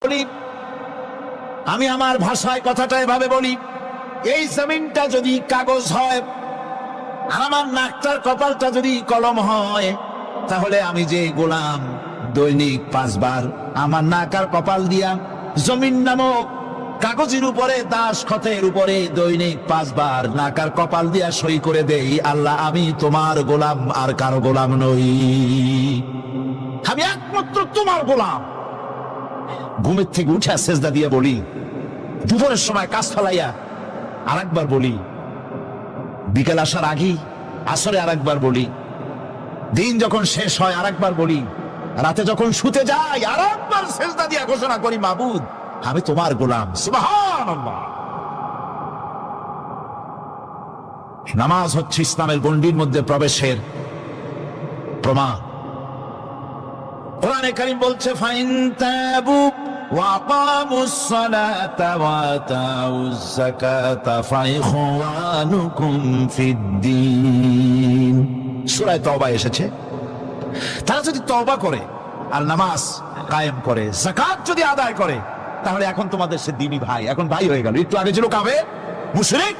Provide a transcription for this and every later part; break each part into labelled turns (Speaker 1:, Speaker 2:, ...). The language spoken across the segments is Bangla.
Speaker 1: বলি, আমি আমার ভাষায় কথাটা এভাবে বলি, এই জমিনটা যদি কাগজ হয় আর আমার নাকটার কপালটা যদি কলম হয়, তাহলে আমি যে গোলাম দৈনিক 5 বার আমার নাক আর কপাল দিয়া জমিন নামক কাগজের উপরে দাসখতের উপরে দৈনিক 5 বার নাক আর কপাল দিয়া সই করে দেই, আল্লাহ আমি তোমার গোলাম আর কারো গোলাম নই, আমি একমাত্র তোমার গোলাম। ঘুমের থেকে উঠে সেজদা দিয়ে বলি, দুপুরের সময় কাজ ফেলাইয়া আরেকবার বলি, বিকেল আসার আগেই আসরে আরেকবার বলি, দিন যখন শেষ হয় আরেকবার বলি, রাতে যখন শুতে যাই আরেকবার সেজদা দিয়ে ঘোষণা করি, মাবুদ আমি তোমার গোলাম। সুবহানাল্লাহ। নামাজ হচ্ছে ইসলামের গণ্ডির মধ্যে প্রবেশের প্রমাণ। কোরআনে কারীম বলছে, ফাইন তাবু ওয়া আকামুস সালাতা ওয়া আতাউজ যাকাতা ফাইখওয়ানুকুম ফিদ্দীন। সূরা তওবা এসেছে, তারা যদি তওবা করে আর নামাজ কায়েম করে, যাকাত যদি আদায় করে, তাহলে এখন তোমাদের সে দ্বীনি ভাই, এখন ভাই হয়ে গেল। একটু আগে ছিল কাফের মুশরিক,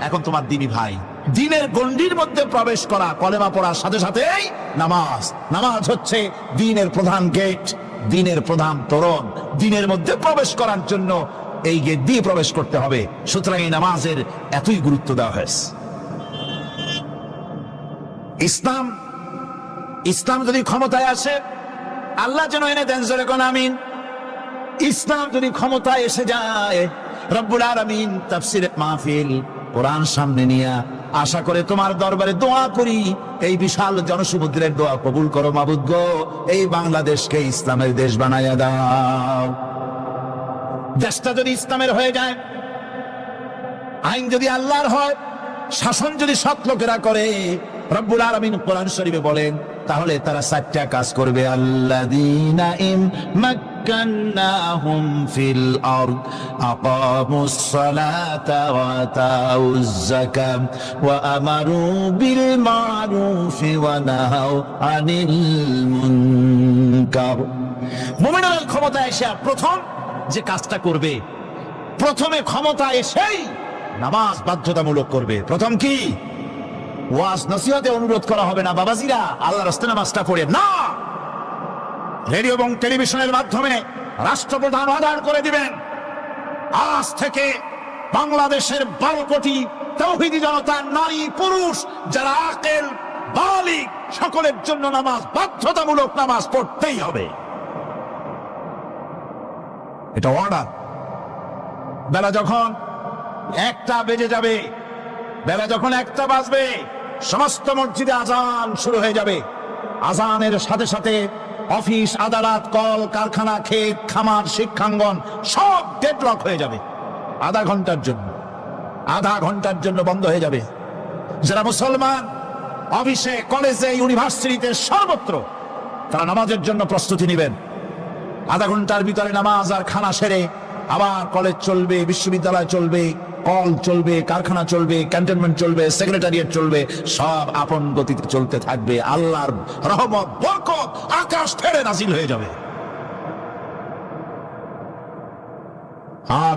Speaker 1: এখন তোমার দ্বীনি ভাই। দ্বীনের গণ্ডির মধ্যে প্রবেশ করা, কলেমা পড়ার সাথে সাথেই নামাজ। নামাজ হচ্ছে দ্বীনের প্রধান গেট, দ্বীনের প্রধান তোরণ। দ্বীনের মধ্যে প্রবেশ করার জন্য এই গেট দিয়ে প্রবেশ করতে হবে। সুতরাং এই নামাজের এতই গুরুত্ব দেওয়া হয়েছে। ইসলাম যদি ক্ষমতায় আসে, আল্লাহ যেন এনে দেন, জোরে কোন আমিন। ইসলাম যদি ক্ষমতায় এসে যায়, রব্বুল আলামিন তাফসীরে মাহফিল কোরআন সামনে নিয়ে আশা করে তোমার দরবারে দোয়া করি, এই বিশাল জনসমুদ্রের দোয়া কবুল করো মাবুদ গো, এই বাংলাদেশকে ইসলামের দেশ বানাইয়া দাও। দেশটা যদি ইসলামের হয়ে যায়, আইন যদি আল্লাহর হয়, শাসন যদি সৎ লোকেরা করে, রব্বুল আলামিন কোরআন শরীফে বলেন, তাহলে তারা 4টা কাজ করবে। আল্লাযীনা ইন মাক্কান্নাহুম ফিল আরদ আকামুস সালাতা ওয়া আতাউজ যাকাত ওয়া আমারু বিল মা'রুফি ওয়া নাহাউ আনিল মুনকার। মুমিনরা ক্ষমতা এসে প্রথম যে কাজটা করবে, প্রথমে ক্ষমতা এসেই নামাজ বাধ্যতামূলক করবে। প্রথম কি? ওয়াজ নসিহতে অনুরোধ করা হবে না, বাবাজিরা আল্লাহর রাস্তায় নামাজটা পড়ে না। রেডিও এবং টেলিভিশনের মাধ্যমে রাষ্ট্রপ্রধান আদান করে দিবেন, আজ থেকে বাংলাদেশের 12 কোটি তাওহীদি জনতা, নারী পুরুষ যারা আকেল বালিগ, সকলের জন্য নামাজ বাধ্যতামূলক, নামাজ পড়তেই হবে। এটা অর্ডার। বেলা যখন 1টা বেজে যাবে, বেলা যখন 1টা বাজবে, সমস্ত মসজিদে আজান শুরু হয়ে যাবে। আজানের সাথে সাথে অফিস, আদালত, কল কারখানা, ক্ষেত খামার, শিক্ষাঙ্গন সব ডেডলক হয়ে যাবে। আধা ঘন্টার জন্য বন্ধ হয়ে যাবে। যারা মুসলমান অফিসে, কলেজে, ইউনিভার্সিটিতে, সর্বত্র তারা নামাজের জন্য প্রস্তুতি নেবেন। আধা ঘন্টার ভিতরে নামাজ আর খানা সেরে আবার কলেজ চলবে, বিশ্ববিদ্যালয় চলবে, কল চলবে, কারখানা চলবে, ক্যান্টনমেন্ট চলবে, সেক্রেটারিয়েট চলবে, সব আপন গতিতে চলতে থাকবে। আল্লাহর রহমত, বরকত আকাশ থেকে নাজিল হয়ে যাবে। আর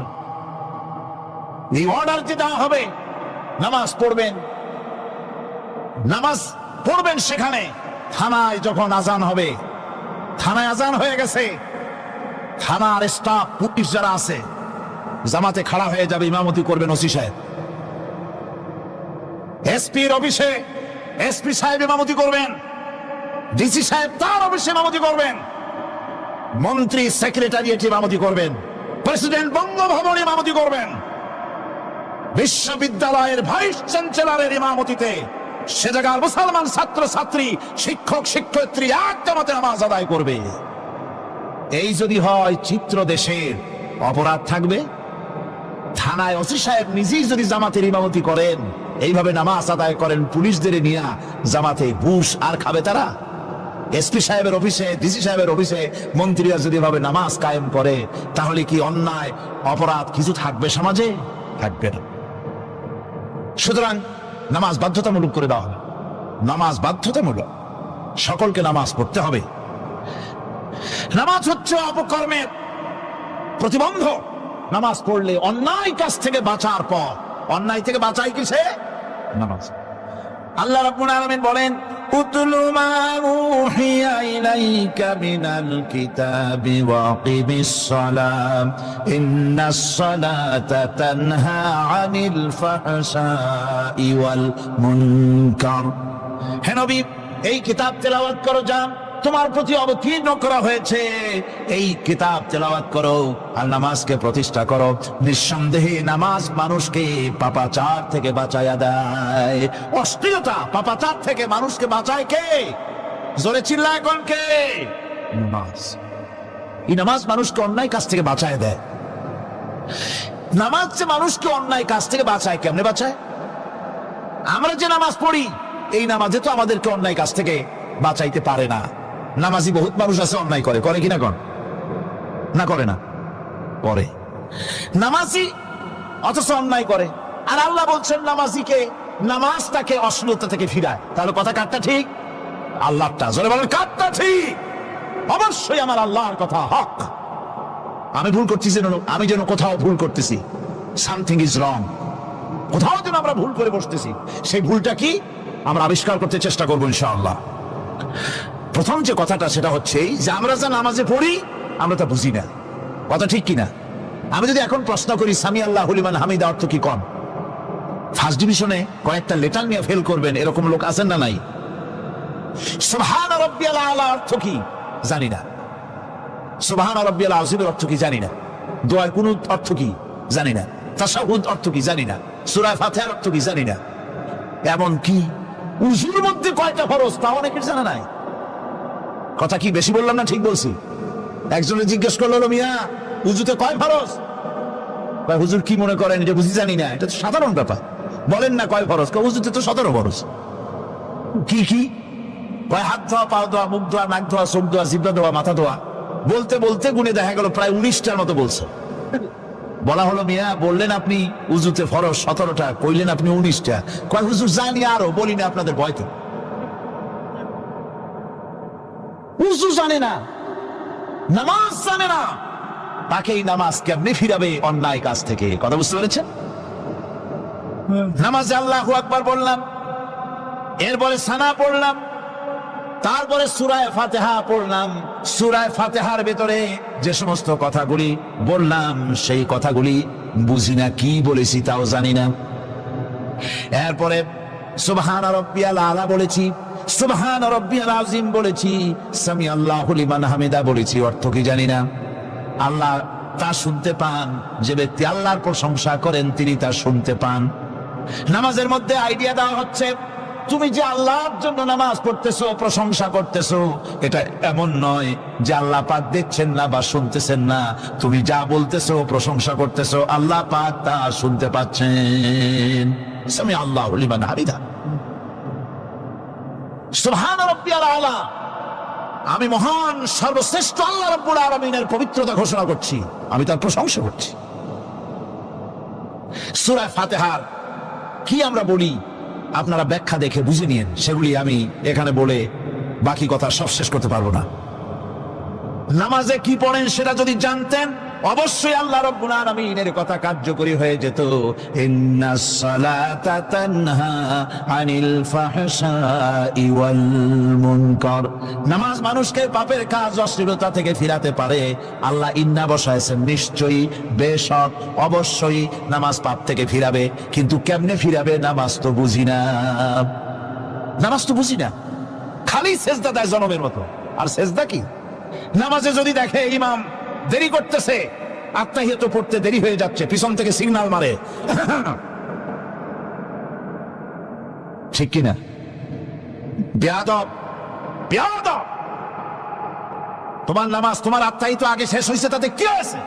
Speaker 1: এই অর্ডার যে দেওয়া হবে, নামাজ পড়বেন সেখানে। থানায় যখন আজান হবে, থানায় আজান হয়ে গেছে, থানার স্টাফ, পুলিশ যারা আছে জামাতে খাড়া হয়ে যাবে, ইমামতি করবেন ওসি সাহেব। এসপির অফিসে এসপি সাহেব ইমামতি করবেন, ডিসি সাহেব তার অফিসে ইমামতি করবেন, মন্ত্রী সেক্রেটারিয়েট ইমামতি করবেন, প্রেসিডেন্ট বঙ্গভবন ইমামতি করবেন, বিশ্ববিদ্যালয়ের ভাইস চ্যান্সেলরের ইমামতিতে সে জায়গার মুসলমান ছাত্র ছাত্রী, শিক্ষক শিক্ষয়িত্রী এক জামাতে নামাজ আদায় করবে। এই যদি হয়, চিত্র দেশের অপরাধ থাকবে। থানায় ওসি সাহেব নিজেই যদি জামাতের ইমামতি করেন, এইভাবে নামাজ আদায় করেন, পুলিশদের নিয়ে জামাতে ঘুষ আর খাবে তারা? এসপি সাহেবের অফিসে, ডিসি সাহেবের অফিসে মন্ত্রীরা যদি এভাবে নামাজ কায়েম করে, তাহলে কি অন্যায় অপরাধ কিছু থাকবে সমাজে? থাকবে না। সুতরাং নামাজ বাধ্যতামূলক করে দেওয়া হবে। নামাজ বাধ্যতামূলক, সকলকে নামাজ পড়তে হবে। নামাজ হচ্ছে অপকর্মের প্রতিবন্ধক। নামাজ পড়লে অন্যায় কাজ থেকে বাঁচার পর, অন্যায় থেকে বাঁচাই কিসে? নামাজ। আল্লাহ রাব্বুল আলামিন বলেন, উতলু মা উহিয়া ইলাইকা মিনাল কিতাবি ওয়াকিমিস সালাম ইন্নাস সালাতা তানহা আনিল ফাহশাই ওয়াল মুনকার। হে নবী, এই কিতাব তেলাওয়াত করো, যা তোমার প্রতি অবতীর্ণ করা হয়েছে, এই কিতাব তেলাওয়াত করো আর নামাজকে প্রতিষ্ঠা করো। নিঃসন্দেহে নামাজ মানুষকে পাপাচার থেকে বাঁচায়া দেয়। অশ্লীলতা, পাপাচার থেকে মানুষকে বাঁচায় কে? জোরে চিল্লায় এখন কে? নামাজ। এই নামাজ মানুষকে অন্যায় কাজ থেকে বাঁচায় দেয়। নামাজ যে মানুষকে অন্যায় কাজ থেকে বাঁচায়, কেমনে বাঁচায়? আমরা যে নামাজ পড়ি, এই নামাজে তো আমাদেরকে অন্যায় কাজ থেকে বাঁচাইতে পারে না। নামাজি বহুত মানুষ আছে অন্যায় করে, করে কিনা? কর না, করে না? করে। নামাজি অথচ অন্যায় করে। আর আল্লাহ বলছেন নামাজিকে, নামাজটাকে অশ্লীলতা থেকে ফিরায়। তাহলে কথা কারটা ঠিক? আল্লাহটা। জোরে বলেন, কারটা ঠিক? অবশ্যই আমার আল্লাহর কথা হক। আমি ভুল করতেছি, আমি যেন কোথাও ভুল করতেছি, সামথিং ইজ রং, কোথাও যেন আমরা ভুল করে বসতেছি। সেই ভুলটা কি আমরা আবিষ্কার করতে চেষ্টা করবো ইনশাআল্লাহ। প্রথম যে কথাটা সেটা হচ্ছে যে আমরা যা নামাজে পড়ি আমরা তা বুঝি না। কথা ঠিক কিনা? আমি যদি এখন প্রশ্ন করি সামি আল্লাহু লিমান হামিদা অর্থ কি, কন? ফার্স্ট ডিভিশনে কয়েকটা লেটার নিয়ে ফেল করবেন এরকম লোক আছেন না নাই? সুবহান রাব্বিয়াল আলা অর্থ কি জানি না। সুবহান রাব্বিয়াল আযীমের অর্থ কি জানি না। দোয়ার কুনুত অর্থ কি জানি না। তাশাহুদ অর্থ কি জানি না। সূরা ফাতিহার অর্থ কি জানি না। এমন কি উযুর মধ্যে কয়টা ফরজ তা অনেকের জানা নাই। কথা কি বেশি বললাম না ঠিক বলছি? একজনে জিজ্ঞেস করলো, মিয়া উযুতে কয় ফরজ? কয় হুজুর কি মনে করেন যে বুঝি জানি না? এটা তো সাধারণ ব্যাপার, বলেন না কয় ফরজ? কয় উযুতে তো 17 ফরজ। কি কি? কয় হাত ধোয়া, পা ধোয়া, মুখ ধোয়া, নাক ধোয়া, চোখ ধোয়া, জিহ্বা ধোয়া, মাথা ধোয়া। বলতে বলতে গুনে দেখা গেল প্রায় 19টার মতো বলছে। বলা হলো, মিয়া বললেন আপনি উযুতে ফরজ 17টা, কইলেন আপনি 19টা। কয় হুজুর জানি আরো, বলি না আপনাদের ভয়তে। উযু জানে না, নামাজ জানে না, তাকে এই নামাজ কেমনে ফিরাবে অন্যায় কাজ থেকে? কথা বুঝতে পেরেছেন? নামাজে আল্লাহু আকবার বললাম, এরপরে সানা পড়লাম, তারপরে সূরা ফাতিহা পড়লাম। সূরা ফাতিহার ভেতরে যে সমস্ত কথাগুলি বললাম সেই কথাগুলি বুঝি না, কি বলেছি তাও জানি না। এরপরে সুবহান রাব্বিয়াল আলা বলেছি, সুবহান রাব্বিয়াল আযীম বলেছি, সামি আল্লাহু লিমান হামিদা বলেছি, অর্থ কি জানি না। আল্লাহ তা শুনতে পান, যে ব্যক্তি আল্লাহর প্রশংসা করেন তিনি তা শুনতে পান। নামাজের মধ্যে আইডিয়া দেওয়া হচ্ছে, তুমি যে আল্লাহর জন্য নামাজ পড়তেছো, প্রশংসা করতেছো, এটা এমন নয় যে আল্লাহ পাক দেখছেন না বা শুনতেছেন না। তুমি যা বলতেছো, প্রশংসা করতেছো, আল্লাহ পাক তা শুনতে পাচ্ছেন। সামি আল্লাহু লিমান হামিদা, সুবহান রাব্বিয়াল আলা। আমি মহান সর্বশ্রেষ্ঠ আল্লাহ রাব্বুল আলামিনের পবিত্রতা ঘোষণা করছি, আমি তার প্রশংসা করছি। সূরা ফাতিহার কি আমরা বলি আপনারা ব্যাখ্যা দেখে বুঝে নিয়েন, সেগুলি আমি এখানে বলে বাকি কথা সব শেষ করতে পারবো না। নামাজে কি পড়েন সেটা যদি জানতেন, অবশ্যই আল্লাহ রাব্বুল আলামিনের কথা কার্যকরী হয়ে যেত। ইন্নাস সালাতা তানহা আনিল ফাহশাই ওয়াল মুনকার। নামাজ মানুষকে পাপের কাজ, অশ্লীলতা থেকে ফিরাতে পারে। আল্লাহ ইন্না বসায়ছেন, নিশ্চয়ই, বেশক, অবশ্যই নামাজ পাপ থেকে ফিরাবে। কিন্তু কেমনে ফিরাবে নামাজ তো বুঝি না। নামাজ তো বুঝি না, খালি সেজদা দেয় জনমের মতো। আর সেজদা কি? নামাজে যদি দেখে ইমাম দেরি করতেছে, আত্মাহিয়াত পড়তে দেরি হয়ে যাচ্ছে, পিছন থেকে সিগন্যাল মারে, ঠিক কিনা? বেয়াদব, বেয়াদব। তোমার নামাজ, তোমার আত্মাহিত আগে শেষ হয়েছে, তাতে কি হয়েছে?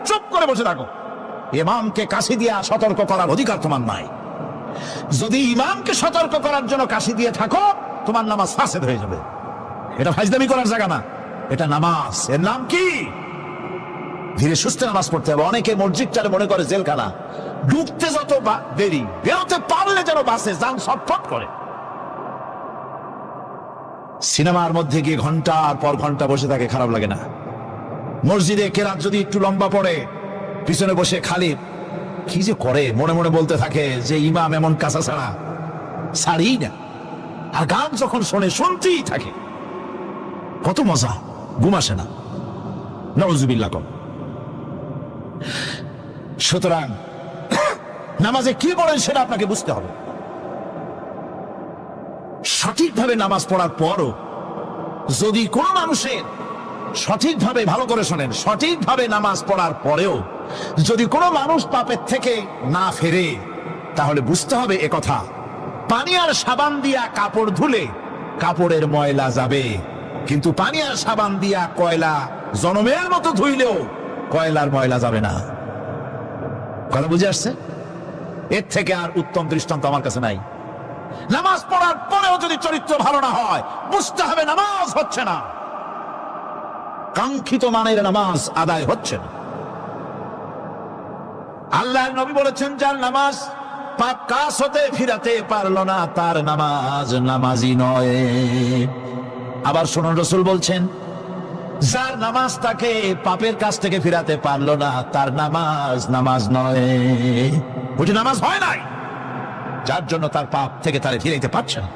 Speaker 1: চুপ করে বসে থাকো। ইমামকে কাশি দিয়া সতর্ক করার অধিকার তোমার নাই। যদি ইমামকে সতর্ক করার জন্য কাশি দিয়ে থাকো, তোমার নামাজ ফাসেদ হয়ে যাবে। এটা ফাজলামি করার জায়গা না, এটা নামাজ। এর নাম কি? ধীরে সুস্থে নামাজ পড়তে হবে। অনেকে মসজিদটারে মনে করে জেলখানা, ঢুকতে যত দেরি, বেরোতে পারলে যেন বাসে যান ছটফট করে। সিনেমার মধ্যে গিয়ে ঘন্টার পর ঘন্টা বসে থাকে, খারাপ লাগে না? মসজিদে কেরাত যদি একটু লম্বা পড়ে, পিছনে বসে খালি কি যে করে মনে মনে বলতে থাকে যে ইমাম এমন কাঁচা ছাড়া ছাড়ি না। আর গান যখন শোনে শুনতেই থাকে, কত মজা, ঘুম আসে না। নাউজুবিল্লাহ। সুতরাং নামাজে কি বলেন সেটা আপনাকে বুঝতে হবে। সঠিকভাবে নামাজ পড়ার পরও যদি কোনো মানুষের সঠিকভাবে, ভালো করে শোনেন, সঠিকভাবে নামাজ পড়ার পরেও যদি কোনো মানুষ পাপের থেকে না ফেরে, তাহলে বুঝতে হবে একথা, পানি আর সাবান দিয়া কাপড় ধুলে কাপড়ের ময়লা যাবে, কিন্তু পানি আর সাবান দিয়া কয়লা জনমের মতো ধুইলেও কয়লার ময়লা যাবে না। কথা বুঝে আসছে? এর থেকে আর উত্তম দৃষ্টান্ত আমার কাছে নাই। নামাজ পড়ার পরেও যদি চরিত্র ভালো না হয়, বুঝতে হবে নামাজ হচ্ছে না, কাঙ্ক্ষিত মানের নামাজ আদায় হচ্ছে না। আল্লাহর নবী বলেছেন, যার নামাজ পাপ কাজ হতে ফিরাতে পারলো না, তার নামাজ নামাজি নয়। আবার শুনুন, রাসূল বলছেন, যার নামাজ তাকে পাপের কাছ থেকে ফিরাতে পারলো না, তার নামাজ নামাজ নয়। ওটি নামাজ হয় নাই, যার জন্য তার পাপ থেকে তারে ফিরাইতে পারছে না।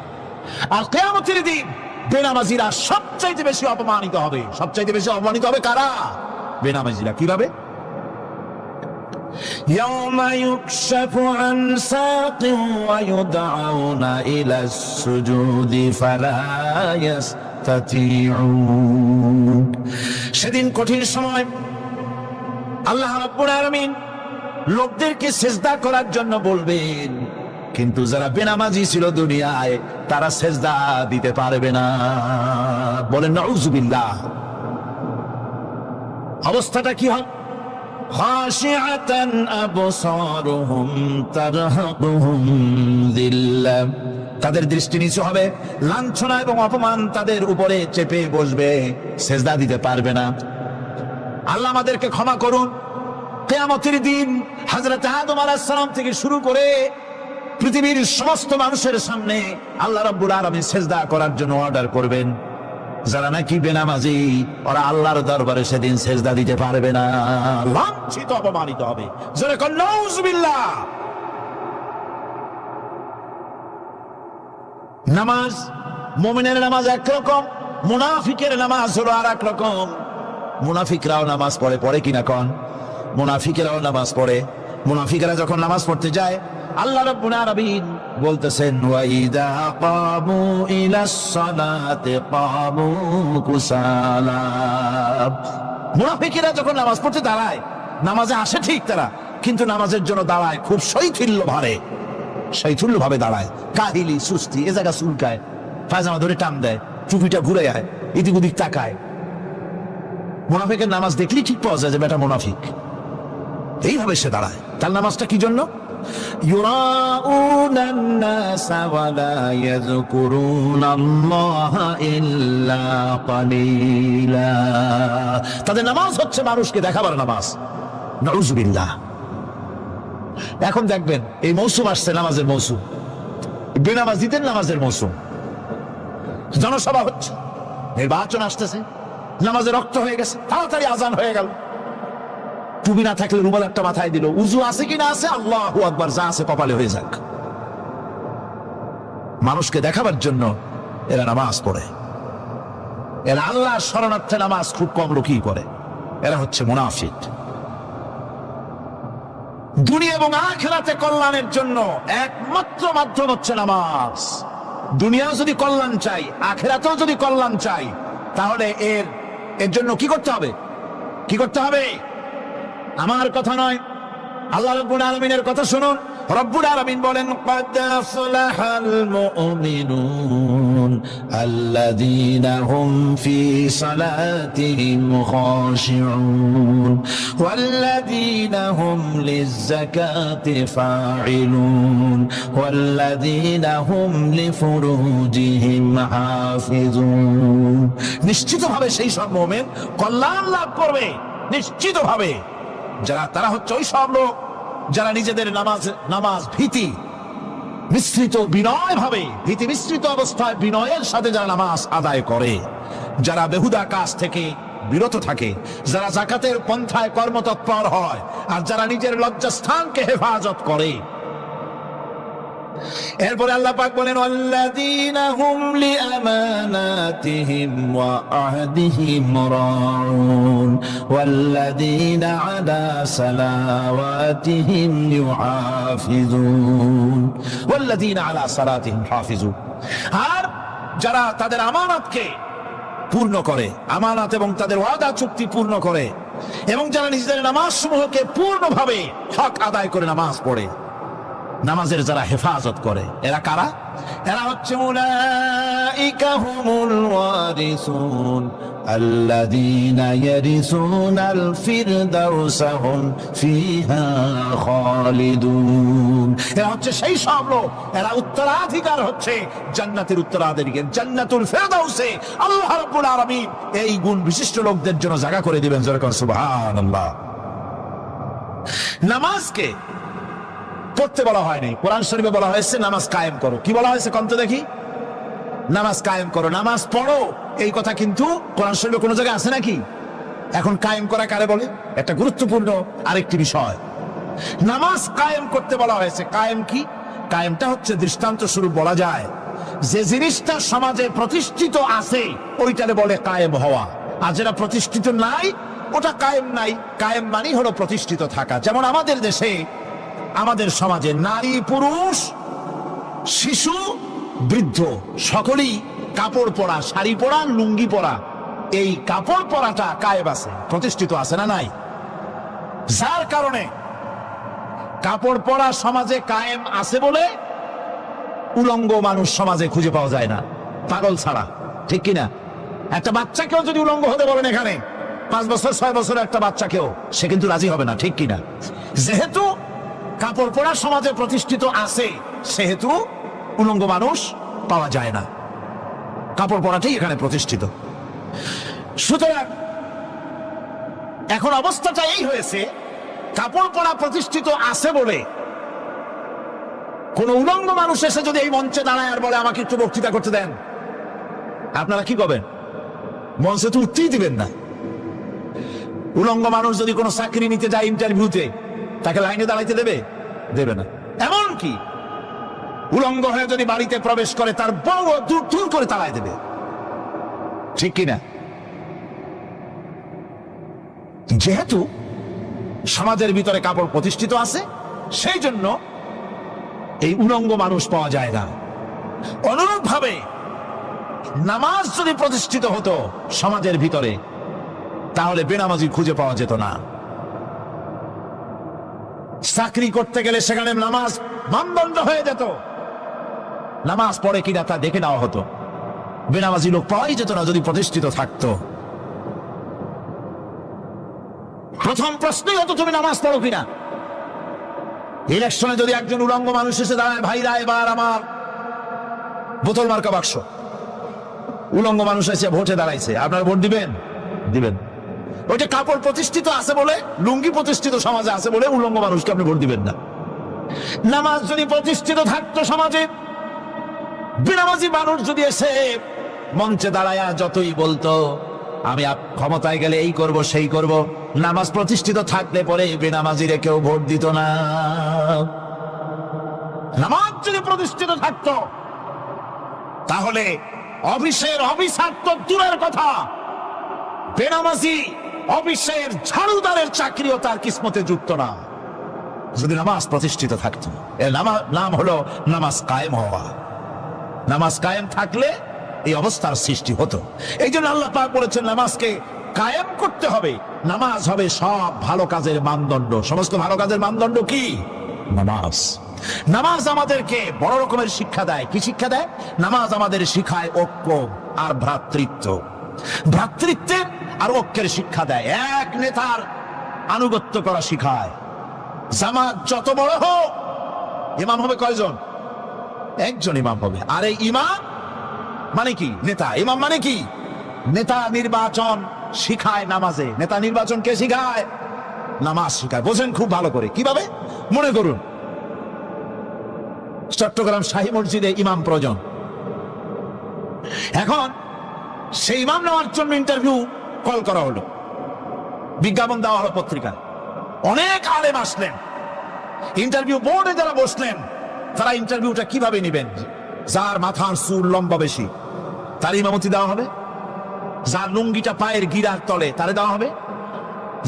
Speaker 1: আর কিয়ামতের দিন বেনামাজিরা সবচাইতে বেশি অপমানিত হবে। সবচাইতে বেশি অপমানিত হবে কারা? বেনামাজিরা। কিভাবে? يوم يكشف عن ساق ويدعون إلى السجود فلا يستطيعون। সেদিন কঠিন সময় আল্লাহ রাব্বুল আলামিন লোকদেরকে সিজদা করার জন্য বলবেন, কিন্তু যারা বেনামাজি ছিল দুনিয়ায়, তারা সিজদা দিতে পারবে না। বলেন নাউজুবিল্লাহ। অবস্থাটা কি হবে? খাশিআতান আবসারুহুম তারহাকুহুম যিল্লাহ। তাদের দৃষ্টি নিচু হবে, লাঞ্ছনা এবং অপমান তাদের উপরে চেপে বসবে, সিজদা দিতে পারবে না। আল্লাহ আমাদেরকে ক্ষমা করুন। কিয়ামতের দিন হযরত আদম আলাইহিস সালাম থেকে শুরু করে পৃথিবীর সমস্ত মানুষের সামনে আল্লাহ রাব্বুল আলামিন সিজদা করার জন্য অর্ডার করবেন। যারা নাকি বেনামাজি, ওরা আল্লাহর দরবারে সেদিন সিজদা দিতে পারবে না, লাঞ্ছিত অপমানিত হবে। জোরে কোন নাউজুবিল্লাহ। নামাজ, মুমিনের নামাজ একরকম, মুনাফিকের নামাজ হলো আর এক রকম। মুনাফিকরাও নামাজ পড়ে, পড়ে কিনা কোন? মুনাফিকেরাও নামাজ পড়ে। মুনাফিকেরা যখন নামাজ পড়তে যায়, আল্লাহ রাব্বুল আলামিন বলতেছেন, ওয়া ইযা কামু ইলাস সালাতি কামু কুসালা। মুনাফিকেরা যখন নামাজ পড়তে দাঁড়ায়, নামাজে আসে ঠিক তারা, কিন্তু নামাজের জন্য দাঁড়ায় খুব শৈথিল্য ভাবে দাঁড়ায়, কাহিলি সুস্তি, এ জায়গা চুলকায়, পায়জামা ধরে টান দেয়, টুপিটা ঘুরে যায়, এদিক ওদিক তাকায়। মুনাফিকের নামাজ দেখলেই ঠিক পাওয়া যায় যে বেটা মুনাফিক। এইভাবে সে দাঁড়ায়। তার নামাজটা কি জন্য? ইউরাউনান নাসা ওয়া লা ইয়াযকুরুনাল্লাহা ইল্লা কালিলা। তাদের নামাজ হচ্ছে মানুষকে দেখাবার নামাজ। নাউজুবিল্লাহ। এখন দেখবেন এই মৌসুম আসছে, নামাজের মৌসুম, বেনামাজিদের নামাজের মৌসুম। জনসভা হচ্ছে, নির্বাচন আসতেছে, নামাজে রক্ত হয়ে গেছে, তাড়াতাড়ি আজান হয়ে গেল। টুপি না থাকলে রুমাল একটা মাথায় দিল, উজু আছে কি না আছে, আল্লাহু আকবার, যা আছে কপালে হয়ে যাক। মানুষকে দেখাবার জন্য এরা নামাজ পড়ে। এরা আল্লাহর শরণার্থে নামাজ খুব কম লোকই পড়ে। এরা হচ্ছে মুনাফিক। দুনিয়া এবং আখিরাতে কল্যাণের জন্য একমাত্র মাধ্যম হচ্ছে নামাজ। দুনিয়াও যদি কল্যাণ চাই, আখিরাতেও যদি কল্যাণ চাই, তাহলে এর জন্য কি করতে হবে? কি করতে হবে? আমার কথা নয়, আল্লাহ রাব্বুল আলামিনের কথা শুনুন। রব্বুল আলামিন বলেন, قد أفلح المؤمنون الذين هم في صلاتهم خاشعون والذين هم للزكاة فاعلون والذين هم لفروجهم حافظون। নিশ্চিতভাবে সেই সব মুমিন কল্যাণ লাভ করবে, নিশ্চিতভাবে। তারা হচ্ছে ওই সব লোক যারা নিজেদের নামাজ ভীতি মিশ্রিত, বিনয় ভাবে, ভীতি মিশ্রিত অবস্থায় বিনয়ের সাথে যারা নামাজ আদায় করে, যারা বেহুদা কাজ থেকে বিরত থাকে, যারা যাকাতের পন্থায় কর্মতৎপর হয়, আর যারা নিজের লজ্জাস্থানকে হেফাজত করে। এরপরে আল্লাহ পাক বলেন ওয়াল্লাযীনা হুম লিআমানাতিহিম ওয়া আহদিহিম রাউন ওয়াল্লাযীনা আলা সালাওয়াতিহিম ইউহাফিজুন ওয়াল্লাযীনা আলা সালাতিহিম হাফিজুন। আর যারা তাদের আমানতকে পূর্ণ করে, আমানত এবং তাদের ওয়াদা চুক্তি পূর্ণ করে, এবং যারা নিজেদের নামাজ সমূহকে পূর্ণভাবে হক আদায় করে নামাজ পড়ে, নামাজের যারা হেফাজত করে, এরা কারা? এরা হচ্ছে উলাইকা হুমুল ওয়ারিসুন আল্লাযীনা ইয়ারিসুনাল ফিরদাউসা হুম ফিহা খালিদুন। এরা হচ্ছে সেই সব লোক, এরা উত্তরাধিকার হচ্ছে জান্নাতের উত্তরাধিকারী, জান্নাতুল ফিরদাউসে আল্লাহ রাব্বুল আলামিন এই গুণ বিশিষ্ট লোকদের জন্য জায়গা করে দিবেন। জোরে কোন সুবহানাল্লাহ। নামাজকে পড়তে বলা হয়নি, কোরআন শরীফে বলা হয়েছে নামাজ কায়েম করো। কি বলা হয়েছে কন্ত দেখি? নামাজ কায়েম করো, নামাজ পড়ো, এই কথা কিন্তু কোরআন শরীফে কোনো জায়গায় আছে নাকি? এখন কায়েম করা কারে বলে? একটা গুরুত্বপূর্ণ আরেকটি বিষয়, নামাজ কায়েম করতে বলা হয়েছে। কায়েম কি? কায়েমটা হচ্ছে দৃষ্টান্ত স্বরূপ বলা যায় যে জিনিসটা সমাজে প্রতিষ্ঠিত আছে ওইটারে বলে কায়েম হওয়া, আর যেটা প্রতিষ্ঠিত নাই ওটা কায়েম নাই। কায়েম মানে হলো প্রতিষ্ঠিত থাকা। যেমন আমাদের দেশে, আমাদের সমাজে নারী পুরুষ শিশু বৃদ্ধ সকলেই কাপড় পরা, শাড়ি পরা, লুঙ্গি পরা, এই কাপড় পরাটা কায়েম আছে, প্রতিষ্ঠিত আছে না নাই? যার কারণে কাপড় পরা সমাজে কায়েম আছে বলে উলঙ্গ মানুষ সমাজে খুঁজে পাওয়া যায় না, পাগল ছাড়া, ঠিক কিনা? একটা বাচ্চাকেও যদি উলঙ্গ হতে বলেন এখানে, 5 বছর 6 বছরের একটা বাচ্চাকেও, সে কিন্তু রাজি হবে না, ঠিক কিনা? যেহেতু কাপড় পরা সমাজে প্রতিষ্ঠিত আছে সেহেতু উলঙ্গ মানুষ পাওয়া যায় না, কাপড় পরাটাই এখানে প্রতিষ্ঠিত। সুতরাং এখন অবস্থাটা এই হয়েছে, কাপড় পরা প্রতিষ্ঠিত আছে বলে কোন উলঙ্গ মানুষ এসে যদি এই মঞ্চে দাঁড়ায় আর বলে আমাকে একটু বক্তৃতা করতে দেন, আপনারা কি করবেন? মঞ্চে তো উঠতেই দিবেন না। উলঙ্গ মানুষ যদি কোনো চাকরি নিতে যায় ইন্টারভিউতে, তাকে লাইনে দাঁড়াইতে দেবে? দেবে না। এমন কি উলঙ্গ হয়ে যদি বাড়িতে প্রবেশ করে তার বউ দূর দূর করে তাড়ায় দেবে, ঠিক কিনা? যেহেতু সমাজের ভিতরে কাপড় প্রতিষ্ঠিত আছে সেই জন্য এই উলঙ্গ মানুষ পাওয়া যায় না। অনুরূপ ভাবে নামাজ যদি প্রতিষ্ঠিত হতো সমাজের ভিতরে, তাহলে বেনামাজি খুঁজে পাওয়া যেত না। চাকরি করতে গেলে সেখানে নামাজ মানদণ্ড হয়ে যেত, নামাজ পড়ে কিনা তা দেখে নেওয়া হতো, বেনামাজি লোক পাওয়াই যেত না যদি প্রতিষ্ঠিত থাকতো। প্রথম প্রশ্নই হতো তুমি নামাজ পড়ো কিনা। ইলেকশনে যদি একজন উলঙ্গ মানুষ এসে দাঁড়ায়, ভাইরা এবার আমার বোতল মার্কা বাক্স, উলঙ্গ মানুষ এসে ভোটে দাঁড়াইছে, আপনারা ভোট দিবেন? দিবেন। ওইটা কাপড় প্রতিষ্ঠিত আছে বলে, লুঙ্গি প্রতিষ্ঠিত সমাজে আছে বলে উলঙ্গ মানুষকে আপনি ভোট দিবেন না। নামাজ যদি প্রতিষ্ঠিত থাকতো সমাজে, বেনামাজি মানুষ যদি এসে মঞ্চে দাঁড়ায়া যতই বলতো আমি ক্ষমতায় গেলে এই করব সেই করব, নামাজ প্রতিষ্ঠিত থাকলে পরে বেনামাজিরে কেউ ভোট দিত না। নামাজ যদি প্রতিষ্ঠিত থাকতো তাহলে অফিসের অফিসার তো দূরের কথা, বেনামাজি অফিসের ঝাড়ুদারের চাকরিও তার কিসমতে যুক্ত না, যদি নামাজ প্রতিষ্ঠিত থাকতো। এর নাম হলো নামাজ কায়েম হওয়া। নামাজ কায়েম থাকলে এই অবস্থার সৃষ্টি হতো। এই জন্য আল্লাহ পাক বলেছেন নামাজকে কায়েম করতে হবে। নামাজ হবে সব ভালো কাজের মানদণ্ড। সমস্ত ভালো কাজের মানদণ্ড কি? নামাজ। নামাজ আমাদেরকে বড় রকমের শিক্ষা দেয়। কি শিক্ষা দেয়? নামাজ আমাদের শিখায় ঐক্য আর ভ্রাতৃত্ব, ভ্রাতৃত্বের আর ঐক্যের শিক্ষা দেয়। এক নেতার আনুগত্য করা শিখায়। জামাত যত বড় হোক, ইমাম হবে কয়জন? একজন ইমাম হবে। আর এই ইমাম মানে কি? নেতা। ইমাম মানে কি? নেতা নির্বাচন শিখায় নামাজে। নেতা নির্বাচন কে শিখায়? নামাজ শিখায়। বোঝেন খুব ভালো করে। কিভাবে? মনে করুন চট্টগ্রাম শাহী মসজিদে ইমাম প্রয়োজন। এখন সেই ইমাম নেওয়ার জন্য ইন্টারভিউ কল করা হলো, বিজ্ঞাপন দেওয়া হলো পত্রিকায়, অনেক আলেম আসলেন, ইন্টারভিউ বোর্ডে যারা বসলেন তারা ইন্টারভিউটা কিভাবে নেবেন? যার মাথার চুল লম্বা বেশি তার ইমামতি দেওয়া হবে, যার লুঙ্গিটা পায়ের গিরার তলে তারে দেওয়া হবে,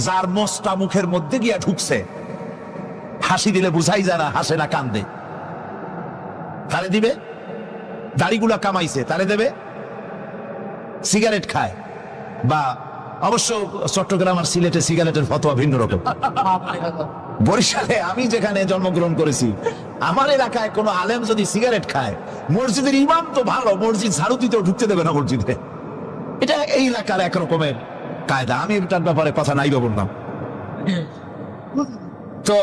Speaker 1: যার মোষটা মুখের মধ্যে গিয়া ঢুকছে, হাসি দিলে বুঝাই যায় না হাসে না কান্দে, তারে দিবে, দাড়িগুলা কামাইছে তারে দেবে, সিগারেট খায় বা অবশ্য চট্টগ্রাম আর সিলেটে সিগারেটের ফতোয়া ভিন্ন রকম। বরিশালে আমি যেখানে জন্মগ্রহণ করেছি, আমার এলাকায় কোনো আলেম যদি সিগারেট খায়, মসজিদের ইমাম তো ভালো, মসজিদ ঝাড়ু দিতেও ঢুকতে দেবে না মসজিদে। এটা এই এলাকার একরকমের কায়দা, আমি এটার ব্যাপারে কথা নাই বললাম। তো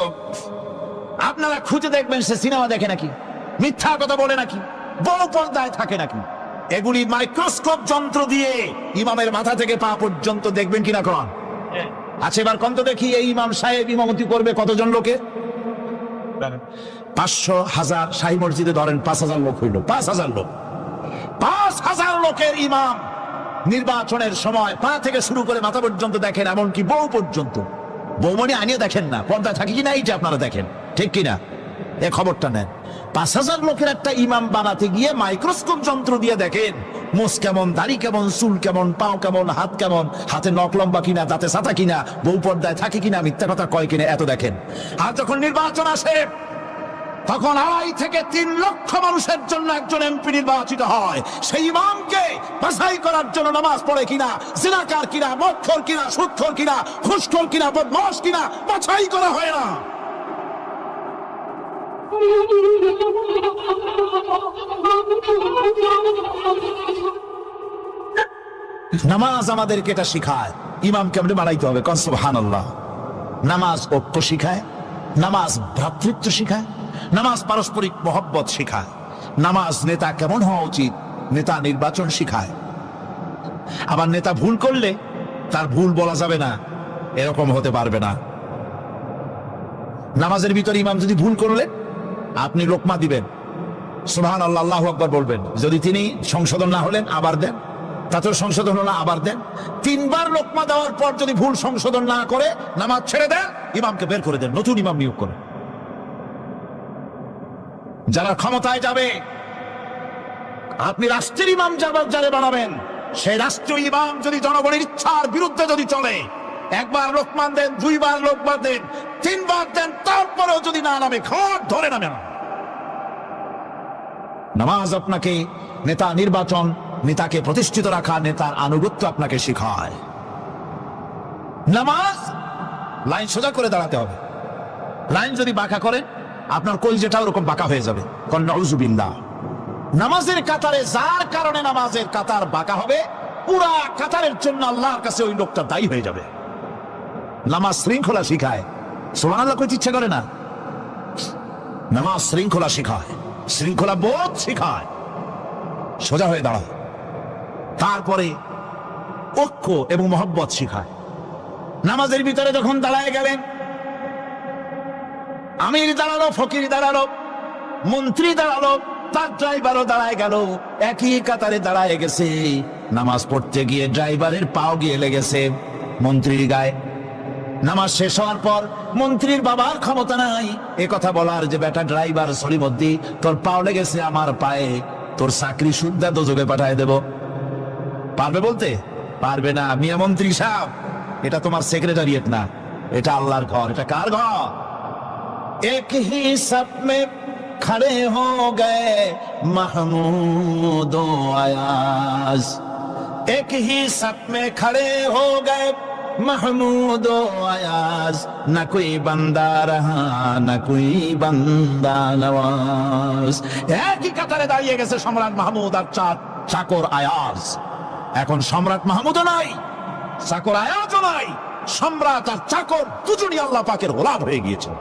Speaker 1: আপনারা খুঁজে দেখবেন সে সিনেমা দেখে নাকি, মিথ্যা কথা বলে নাকি, বড় পর্দায় থাকে নাকি। এগুলি মাইক্রোস্কোপ যন্ত্র দিয়ে ইমামের মাথা থেকে পা পর্যন্ত দেখবেন কিনা কোন? আচ্ছা এবার কত দেখি, এই ইমাম সাহেব ইমামতি করবে কতজন লোকে? 500, 1000, শাহী মসজিদে ধরেন 5000 লোক হইল, 5000 লোক, 5000 লোকের ইমাম নির্বাচনের সময় পা থেকে শুরু করে মাথা পর্যন্ত দেখেন, এমনকি বউ পর্যন্ত। বৌমনি আনিয়ে দেখেন না, পর্দা থাকে কিনা এইটা আপনারা দেখেন, ঠিক কিনা? এ খবরটা নেন। 5000 লোকের একটা ইমাম বানাতে গিয়ে মাইক্রোস্কোপ যন্ত্র দিয়ে দেখেন মোষ কেমন, দাড়ি কেমন, চুল কেমন, পাও কেমন, হাত কেমন, হাতে নখ লম্বা কিনা, দাঁতে ছাতা কিনা, বউ পর্দায় থাকে কিনা, মিথ্যা কথা কয় কিনা, এত দেখেন। আর যখন নির্বাচন আসে তখন 2.5 থেকে 3 লক্ষ মানুষের জন্য একজন এমপি নির্বাচিত হয়। সেই ইমামকে বাছাই করার জন্য নামাজ পড়ে কিনা, জিনাকার কিনা, মদখোর কিনা, সুদখোর কিনা, ঘুষখোর কিনা, বদমাশ কিনা বাছাই করা হয় না। নামাজ আমাদেরকে এটা শিখায়, ইমাম কেমনে বানাইতে হবে, কোন সুবহানাল্লাহ। নামাজ ঐক্য শিখায়, নামাজ ভ্রাতৃত্ব শিখায়, নামাজ পারস্পরিক মহব্বত শিখায়, নামাজ নেতা কেমন হওয়া উচিত, নেতা নির্বাচন শিখায়। আবার নেতা ভুল করলে তার ভুল বলা যাবে না, এরকম হতে পারবে না। নামাজের ভিতরে ইমাম যদি ভুল করলে আপনি লোকমা দিবেন, সুবহানাল্লাহ, আল্লাহু আকবার বলবেন। যদি তিনি সংশোধন না হলেন আবার দেন, তাতেও সংশোধন হলো আবার দেন। 3 বার লোকমা দেওয়ার পর যদি ভুল সংশোধন না করে নামাজ ছেড়ে দেন, ইমামকে বের করে দেন, নতুন ইমাম নিয়োগ করেন। যারা ক্ষমতায় যাবে, আপনি রাষ্ট্রের ইমাম যারা বানাবেন, সেই রাষ্ট্রীয় ইমাম যদি জনগণের ইচ্ছার বিরুদ্ধে যদি চলে, 1 বার লোকমান দেন, 2 বার লোকমান দেন, 3 বার দেন, তারপরেও যদি না নামে, ঘট ধরে নামে না। নামাজ আপনাকে নেতা নির্বাচন, নেতাকে প্রতিষ্ঠিত রাখা, নেতার আনুগত্য আপনাকে শেখায়। নামাজ লাইন সোজা করে দাঁড়াতে হবে, লাইন যদি বাঁকা করেন আপনার কলজেটা ওরকম বাঁকা হয়ে যাবে, নাউযুবিল্লাহ। নামাজের কাতারে যার কারণে নামাজের কাতার বাঁকা হবে, পুরা কাতারের জন্য আল্লাহর কাছে ওই লোকটা দায়ী হয়ে যাবে। নামাজ শৃঙ্খলা শিখায়, সুবহানাল্লাহ কইতে ইচ্ছে করে না? নামাজ শৃঙ্খলা শিখায়, শৃঙ্খলা বোধ শিখায়, সোজা হয়ে দাঁড়ায়। তারপরে ঐক্য এবং মহব্বত শিখায়। নামাজের ভিতরে যখন দাঁড়ায় গেলেন, আমির দাঁড়ালো, ফকির দাঁড়ালো, মন্ত্রী দাঁড়ালো, তার ড্রাইভারও দাঁড়ায় গেল, একই কাতারে দাঁড়ায় গেছে। নামাজ পড়তে গিয়ে ড্রাইভারের পাও গিয়ে লেগেছে মন্ত্রীর গায়ে। নামাজ শেষ হওয়ার পর মন্ত্রীর বাবার ক্ষমতা নাই এ কথা বলার যে বেটা ড্রাইভার সলিমদ্দি, তোর পাও লেগেছে আমার পায়ে, তোর চাকরি সুদ্ধা দোজখে পাঠায় দেব। পারবে বলতে? পারবে না। মিয়া মন্ত্রী সাহেব, এটা তোমার সেক্রেটারিয়েট না, এটা আল্লাহর ঘর। এটা কার ঘর? এক হি সব মে খড়ে হো গয়ে মাহমুদ ও আয়াজ, এক হি সব মে খড়ে হো গয়ে महमूद आयाज, न कोई बंदा रहा न कोई बंदा नवाज। একই কাতারে দাঁড়িয়ে গেছে সম্রাট মাহমুদ আর চাকর আয়াজ। এখন সম্রাট মাহমুদও নাই, চাকর আয়াজও নাই, সম্রাট আর চাকর দুজনই আল্লাহ পাকের গোলাম হয়ে গিয়েছে।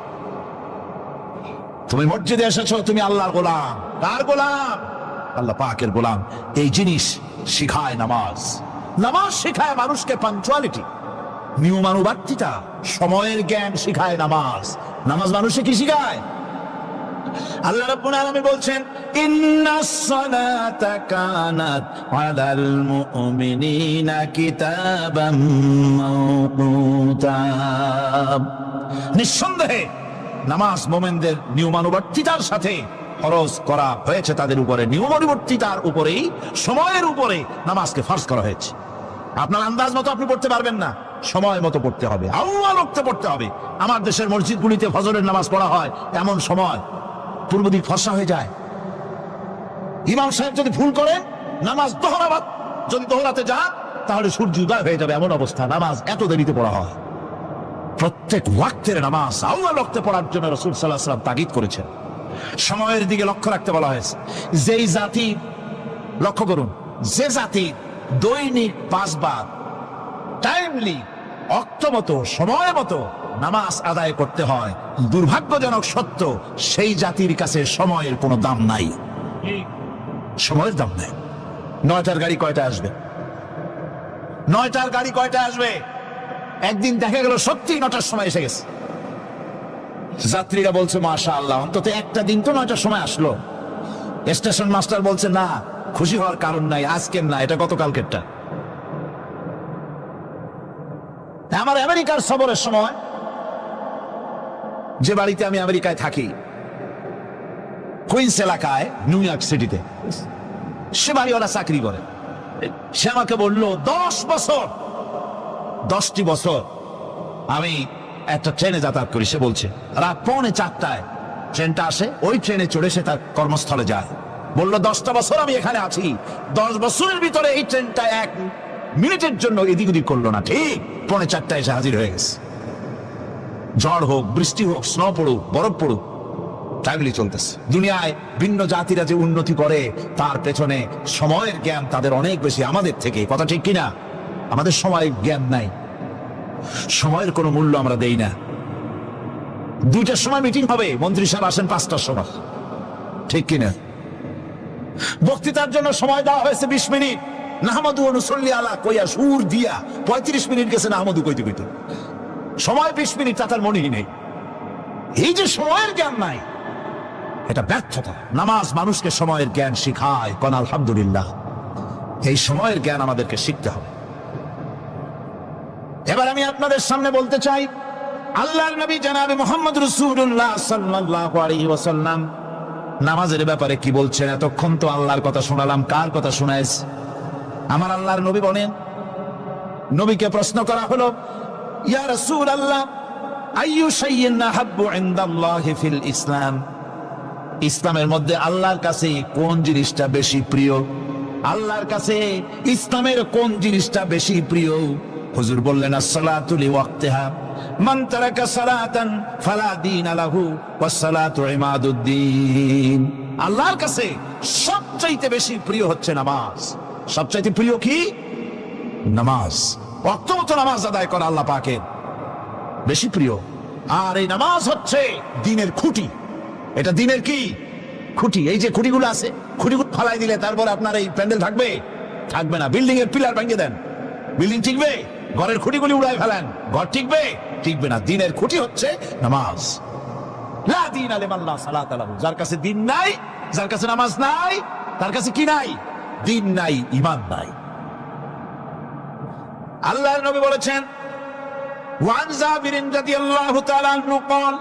Speaker 1: তুমি মসজিদে এসেছো, তুমি আল্লাহর গোলাম। কার গোলাম? আল্লাহ পাকের গোলাম। এই জিনিস শিখায় নামাজ। নামাজ শিখায় মানুষকে পাঞ্চুয়ালিটি, নিয়মানুবর্তিতা, সময়ের জ্ঞান শিখায় নামাজ। নামাজ মানুষকে কি শিখায়? আল্লাহ রাব্বুল আলামিন বলছেন ইন্নাস সালাতা কানাত আলাল মুমিনিনা কিতাবাম মাওকুতা। নিঃসন্দেহে নামাজ মুমিনদের নিয়মানুবর্তিতার সাথে ফরজ করা হয়েছে, তাদের উপরে নিয়মানুবর্তিতার উপরেই, সময়ের উপরে নামাজকে ফরজ করা হয়েছে। আপনার আন্দাজ মতো আপনি পড়তে পারবেন না, সময় মতো পড়তে হবে, আউয়াল ওয়াক্তে পড়তে হবে। আমার দেশের মসজিদগুলিতে ফজরের নামাজ পড়া হয় এমন সময় পূর্ব দিক ফর্সা হয়ে যায়। ইমাম সাহেব যদি ভুল করেন, নামাজ দোহরাবাদ যদি দোহরাতে যান, তাহলে সূর্য উদয় হয়ে যাবে, এমন অবস্থা। নামাজ এত দেরিতে পড়া হয়। প্রত্যেক ওয়াক্তের নামাজ আউয়াল ওয়াক্তে পড়ার জন্য রাসূল সাল্লাল্লাহু আলাইহি ওয়াসাল্লাম তাগিদ করেছেন। সময়ের দিকে লক্ষ্য রাখতে বলা হয়েছে। যেই জাতি, লক্ষ্য করুন, যে জাতি দৈনিক 5 বার টাইমলি, অক্ত মতো, সময় মতো নামাজ আদায় করতে হয়, দুর্ভাগ্যজনক সত্য, সেই জাতির কাছে সময়ের কোনো দাম নাই। সময়ের দাম নাই। 9টার গাড়ি কয়টা আসবে? 9টার গাড়ি কয়টা আসবে? একদিন দেখা গেল সত্যি 9টার সময় এসে গেছে। যাত্রীরা বলছে মাশাআল্লাহ, অন্তত একটা দিন তো 9টার সময় আসলো। স্টেশন মাস্টার বলছে না, খুশি হওয়ার কারণ নাই, আজকের না, এটা গতকালকেরটা। আমার আমেরিকার সফরের সময়, যে বাড়িতে আমি আমেরিকায় থাকি, কুইন্স এলাকায়, নিউ ইয়র্ক সিটিতে, সে বাড়িওয়ালা চাকরি করে। সে আমাকে বলল 10টি বছর আমি একটা ট্রেনে যাতায়াত করি। সে বলছে রাত 3:45 ট্রেনটা আসে, ওই ট্রেনে চড়ে সে তার কর্মস্থলে যায়। বলল 10টা বছর আমি এখানে আছি, 10 বছরের ভিতরে এই ট্রেনটা 1 মিনিটের জন্য এদিক ওদিক করলো না, ঠিক 3:45 এসে হাজির হয়ে গেছে। ঝড় হোক, বৃষ্টি হোক, স্নো পড়ুক, বরফ পড়ুক, টাইমলি চলতেছে। দুনিয়ায় ভিন্ন জাতিরা যে উন্নতি করে, তার পেছনে সময়ের জ্ঞান তাদের অনেক বেশি আমাদের থেকে। কথা ঠিক কিনা? আমাদের সময়ের জ্ঞান নাই, সময়ের কোনো মূল্য আমরা দেই না। 2টার সময় মিটিং হবে, মন্ত্রী সাহেব আসেন 5টার সময়, ঠিক কিনা? বক্তৃতার জন্য সময় দেওয়া হয়েছে 20 মিনিট, নাহমাদু ওয়া নুসাল্লি আলা কইয়া সুর দিয়া 35 মিনিট গেছে নাহমাদু কইতে কইতে। সময় 20 মিনিট, তার মনেই নেই। এই যে সময়ের জ্ঞান নাই, এটা ব্যর্থতা। নামাজ মানুষকে সময়ের জ্ঞান শিখায়, কোন আলহামদুলিল্লাহ। এই সময়ের জ্ঞান আমাদেরকে শিখতে হবে। এবার আমি আপনাদের সামনে বলতে চাই, আল্লাহর নবী জনাবে মুহাম্মদ রাসূলুল্লাহ সাল্লাল্লাহু আলাইহি ওয়াসাল্লাম নামাজের ব্যাপারে কি বলছেন। এতক্ষণ তো আল্লাহর কথা শোনালাম, কার কথা শোনাইছে? আমার আল্লাহর নবী বলেন, নবীকে প্রশ্ন করা হলো, ইয়া রাসূলুল্লাহ, আইয়ু শাইইন আহাব্বু ইনদাল্লাহি ফিল ইসলাম, ইসলামের মধ্যে আল্লাহর কাছে কোন জিনিসটা বেশি প্রিয়? আল্লাহর কাছে ইসলামের কোন জিনিসটা বেশি প্রিয়? হুজুর বললেন, as-salatu li waqtiha, মান তারাকা সালাতান ফালা দীনা লাহু ওয়াস-সালাতু ইমাদুদ্দিন। আল্লাহর কাছে সবচাইতে বেশি প্রিয় হচ্ছে নামাজ। সবচাইতে প্রিয় কি? নামাজ। ওয়াক্ত মতো নামাজ আদায় করা আল্লাহ পাকের বেশি প্রিয়। আর এই নামাজ হচ্ছে দ্বীনের খুঁটি। এটা দ্বীনের কি? খুঁটি। এই যে খুঁটিগুলো আছে, খুঁটিগুলো ফালাই দিলে তারপর আপনার এই প্যান্ডেল থাকবে? থাকবে না। বিল্ডিং এর পিলার ভেঙে দেন, বিল্ডিং টিকবে? ঘরের খুঁটিগুলি উড়াই ফেলেন, ঘর টিকবে? টিকবে না। দ্বীনের খুঁটি হচ্ছে নামাজ। লা দীনা লিমান লা সালাতা লাহু, যার কাছে দ্বীন নাই, যার কাছে নামাজ নাই, তার কাছে কি নাই? দ্বীন নাই, ঈমান নাই। আল্লাহর নবী বলেছেন, ওয়ান জাবির রাদিয়াল্লাহু তাআলা আনহু قال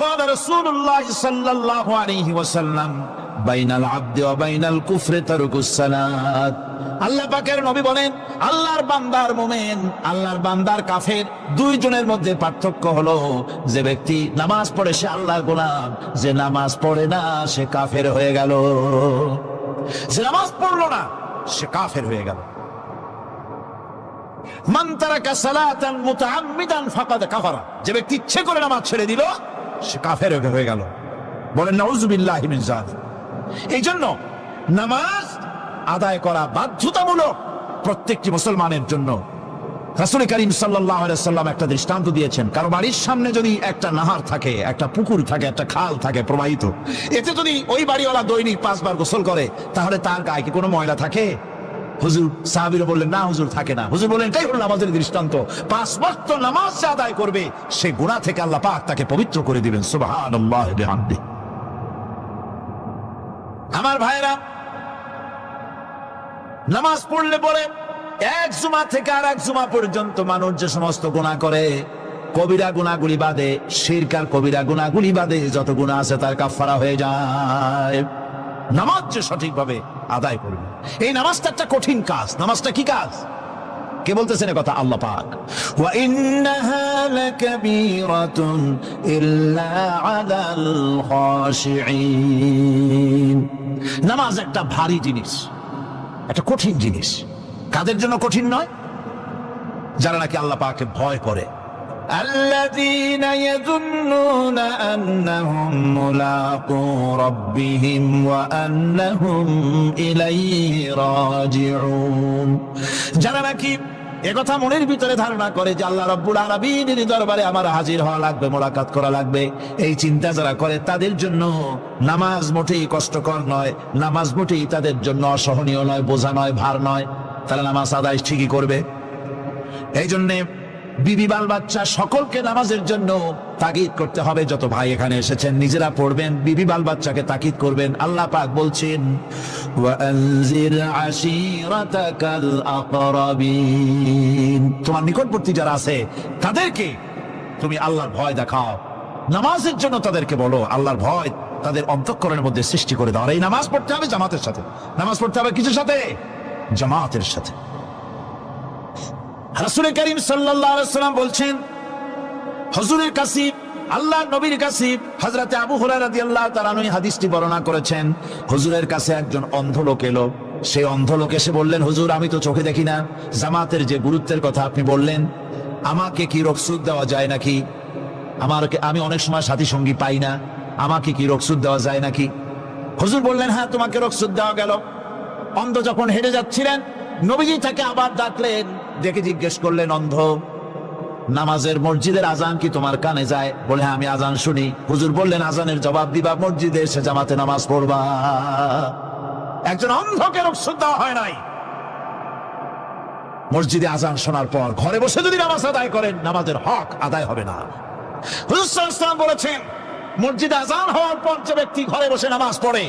Speaker 1: قال رسول الله صلى الله عليه وسلم بين العبد وبين الكفر ترك الصلاة। আল্লাহ পাকের নবী বলেন, আল্লাহর বান্দার মুমিন, আল্লাহর বান্দার কাফের, দুইজনের মধ্যে পার্থক্য হলো, যে ব্যক্তি নামাজ পড়ে সে আল্লাহর গোলাম, যে নামাজ পড়ে না সে কাফের হয়ে গেল। যে নামাজ পড়লো না সে কাফের হয়ে গেল। মান তারাকা সালাতান মুতাআম্মিদান ফাকাদ কাফারা, যে ব্যক্তি ইচ্ছে করে নামাজ ছেড়ে দিল সে কাফের হয়ে গেল। বলেন নাউযুবিল্লাহি মিন যালিক। এই জন্য নামাজ আদায় করা বাধ্যতামূলক প্রত্যেকটি মুসলমানের জন্য। রাসূল করিম সাল্লাল্লাহু আলাইহি ওয়াসাল্লাম একটা দৃষ্টান্ত দিয়েছেন। কারো বাড়ির সামনে যদি একটা নাহার থাকে, একটা পুকুর থাকে, একটা খাল থাকে প্রবাহিত, এতে যদি ওই বাড়িওয়ালা দৈনিক 5 বার গোসল করে, তাহলে তার গায়ে কি কোনো ময়লা থাকে? হুজুর, সাহাবীরা বললেন, না হুজুর, থাকে না। হুজুর বললেন, এটাই হলো নামাজের দৃষ্টান্ত। 5 ওয়াক্ত নামাজ আদায় করবে, সে গুনাহ থেকে আল্লাহ পাক তাকে পবিত্র করে দিবেন। সুবহানাল্লাহি ওয়া বিহামদিহি। আমার ভাইরা, নামাজ পড়লে পরে এক জুমা থেকে আর এক জুমা পর্যন্ত মানুষ যে সমস্ত গুনাহ করে, কবিরা গুনাহগুলি বাদে, শিরক আর কবিরা গুনাহগুলি বাদে যত গুনাহ আছে তার কাফারা হয়ে যায়। নামাজ যে সঠিকভাবে আদায় করবে, এই নামাজটা একটা কঠিন কাজ। নামাজটা কি কাজ? কে বলতেছেন কথা? আল্লাহ পাক। ওয়া ইন্নাহা লাকাবীরাতুন ইল্লা আলাল খাশিঈন। নামাজ একটা ভারী জিনিস, একটা কঠিন জিনিস। কাদের জন্য কঠিন নয়? যারা নাকি আল্লাহ পাককে ভয় করে। আল্লাযীনা ইয়াযুন্নুনা আন্নাহুম মুলাকু রাব্বিহিম ওয়া আন্নাহুম ইলাইহি রাজিউন। যারা নাকি একথা মনের ভিতরে ধারণা করে যে আল্লাহ রাব্বুল আলামিনের দরবারে আমার হাজির হওয়া লাগবে, মোলাকাত করা লাগবে, এই চিন্তা যারা করে তাদের জন্য নামাজ মোটেই কষ্টকর নয়, নামাজ মোটেই তাদের জন্য অসহনীয় নয়, বোঝা নয়, ভার নয়। তারা নামাজ আদায় ঠিকই করবে। এই জন্যে বিবি বাল বাচ্চা সকলকে নামাজের জন্য তাকিদ করতে হবে। যত ভাই এখানে এসেছেন নিজেরা পড়বেন, বিবি বাল বাচ্চাকে তাকিদ করবেন। আল্লাহ পাক বলছেন ওয়ানজির আশিরাতাকাল আকরাবিন, তোমার নিকটবর্তী যারা আছে তাদেরকে তুমি আল্লাহর ভয় দেখাও। নামাজের জন্য তাদেরকে বলো আল্লাহর ভয় তাদের অন্তঃকরণের মধ্যে সৃষ্টি করে দাও। আর এই নামাজ পড়তে হবে জামাতের সাথে। নামাজ পড়তে হবে কিসের সাথে? জামাতের সাথে। রাসূল করিম সাল্লাল্লাহু আলাইহি ওয়াসাল্লাম বলছেন, হুজুরের কাছে, আল্লাহর নবীর কাছে, হযরতে আবু হুরায়রা রাদিয়াল্লাহু তাআলা আনহু হাদিসটি বর্ণনা করেছেন। হুজুরের কাছে একজন অন্ধ লোক এলো। সেই অন্ধ লোক এসে বললেন, হুজুর আমি তো চোখে দেখি না, জামাতের যে গুরুত্বের কথা আপনি বললেন, আমাকে কি রুখসত দেওয়া যায় নাকি? আমি অনেক সময় সাথী সঙ্গী পাই না, আমাকে কি রুখসত দেওয়া যায় নাকি? হুজুর বললেন, হ্যাঁ তোমাকে রুখসত দেওয়া গেল। অন্ধ যখন হেঁটে যাচ্ছিলেন, নবীজি তাকে আবার ডাকলেন, ডেকে জিজ্ঞেস করলেন, অন্ধ নামাজের মসজিদের আজান কি তোমার কানে যায়? বলে হ্যাঁ আমি আজান শুনি। হুজুর বললেন, আজানের জবাব দিবা, মসজিদে এসে জামাতে নামাজ পড়বা। একজন অন্ধকে রুখসত দেওয়া হয় নাই। মসজিদে আজান শোনার পর ঘরে বসে যদি নামাজ আদায় করেন, নামাজের হক আদায় হবে না। হুজুর সাল্লাল্লাহু আলাইহি ওয়াসাল্লাম বলেছেন, মসজিদে আজান হওয়ার পর যে ব্যক্তি ঘরে বসে নামাজ পড়ে,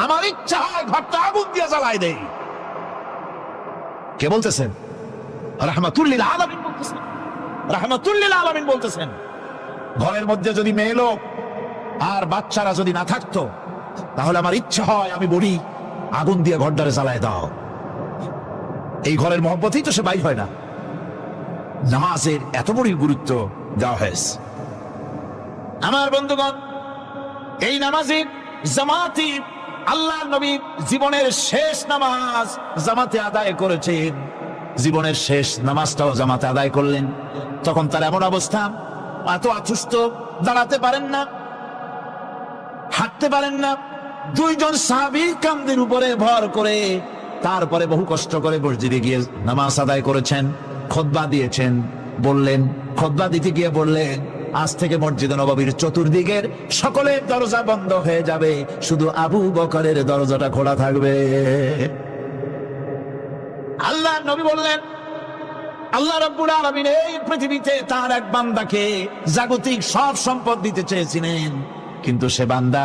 Speaker 1: আমার ইচ্ছা হয় ঘরটা আগুন দিয়ে জ্বালাই দেই। কে বলতেছেন? রাহমাতুল্লিল আলামিন বলতেছেন। রাহমাতুল্লিল আলামিন বলতেছেন, ঘরের মধ্যে যদি মেয়ে লোক আর বাচ্চারা যদি না থাকতো, তাহলে আমার ইচ্ছা হয় আমি বলি আগুন দিয়ে ঘরটারে জ্বালায় দাও। এই ঘরের মহব্বতেই তো সে বাইর হয় না। নামাজের এত বড়ই গুরুত্ব দেওয়া হয়েছে। আমার বন্ধুগণ, এই নামাজের জামাতি আল্লাহর নবী জীবনের শেষ নামাজ জামাতে আদায় করেছেন। জীবনের শেষ নামাজটাও জামাতে আদায় করলেন। তখন তার এমন অবস্থা, এত অসুস্থ, দাঁড়াতে পারেন না, হাঁটতে পারেন না। দুইজন সাহাবী কাঁধের উপরে ভর করে তারপরে বহু কষ্ট করে মসজিদে গিয়ে নামাজ আদায় করেছেন। খুতবা দিয়েছেন। বললেন, খুতবা দিতে গিয়ে বললেন, আজ থেকে মসজিদে নববীর চতুর্দিকের সকলের দরজা বন্ধ হয়ে যাবে, শুধু আবু বকরের দরজাটা খোলা থাকবে। আল্লাহ নবী বললেন, আল্লাহ রাব্বুল আলামিন এই পৃথিবীতে তার এক বান্দাকে জাগতিক সব সম্পদ দিতে চেয়েছিলেন, কিন্তু সে বান্দা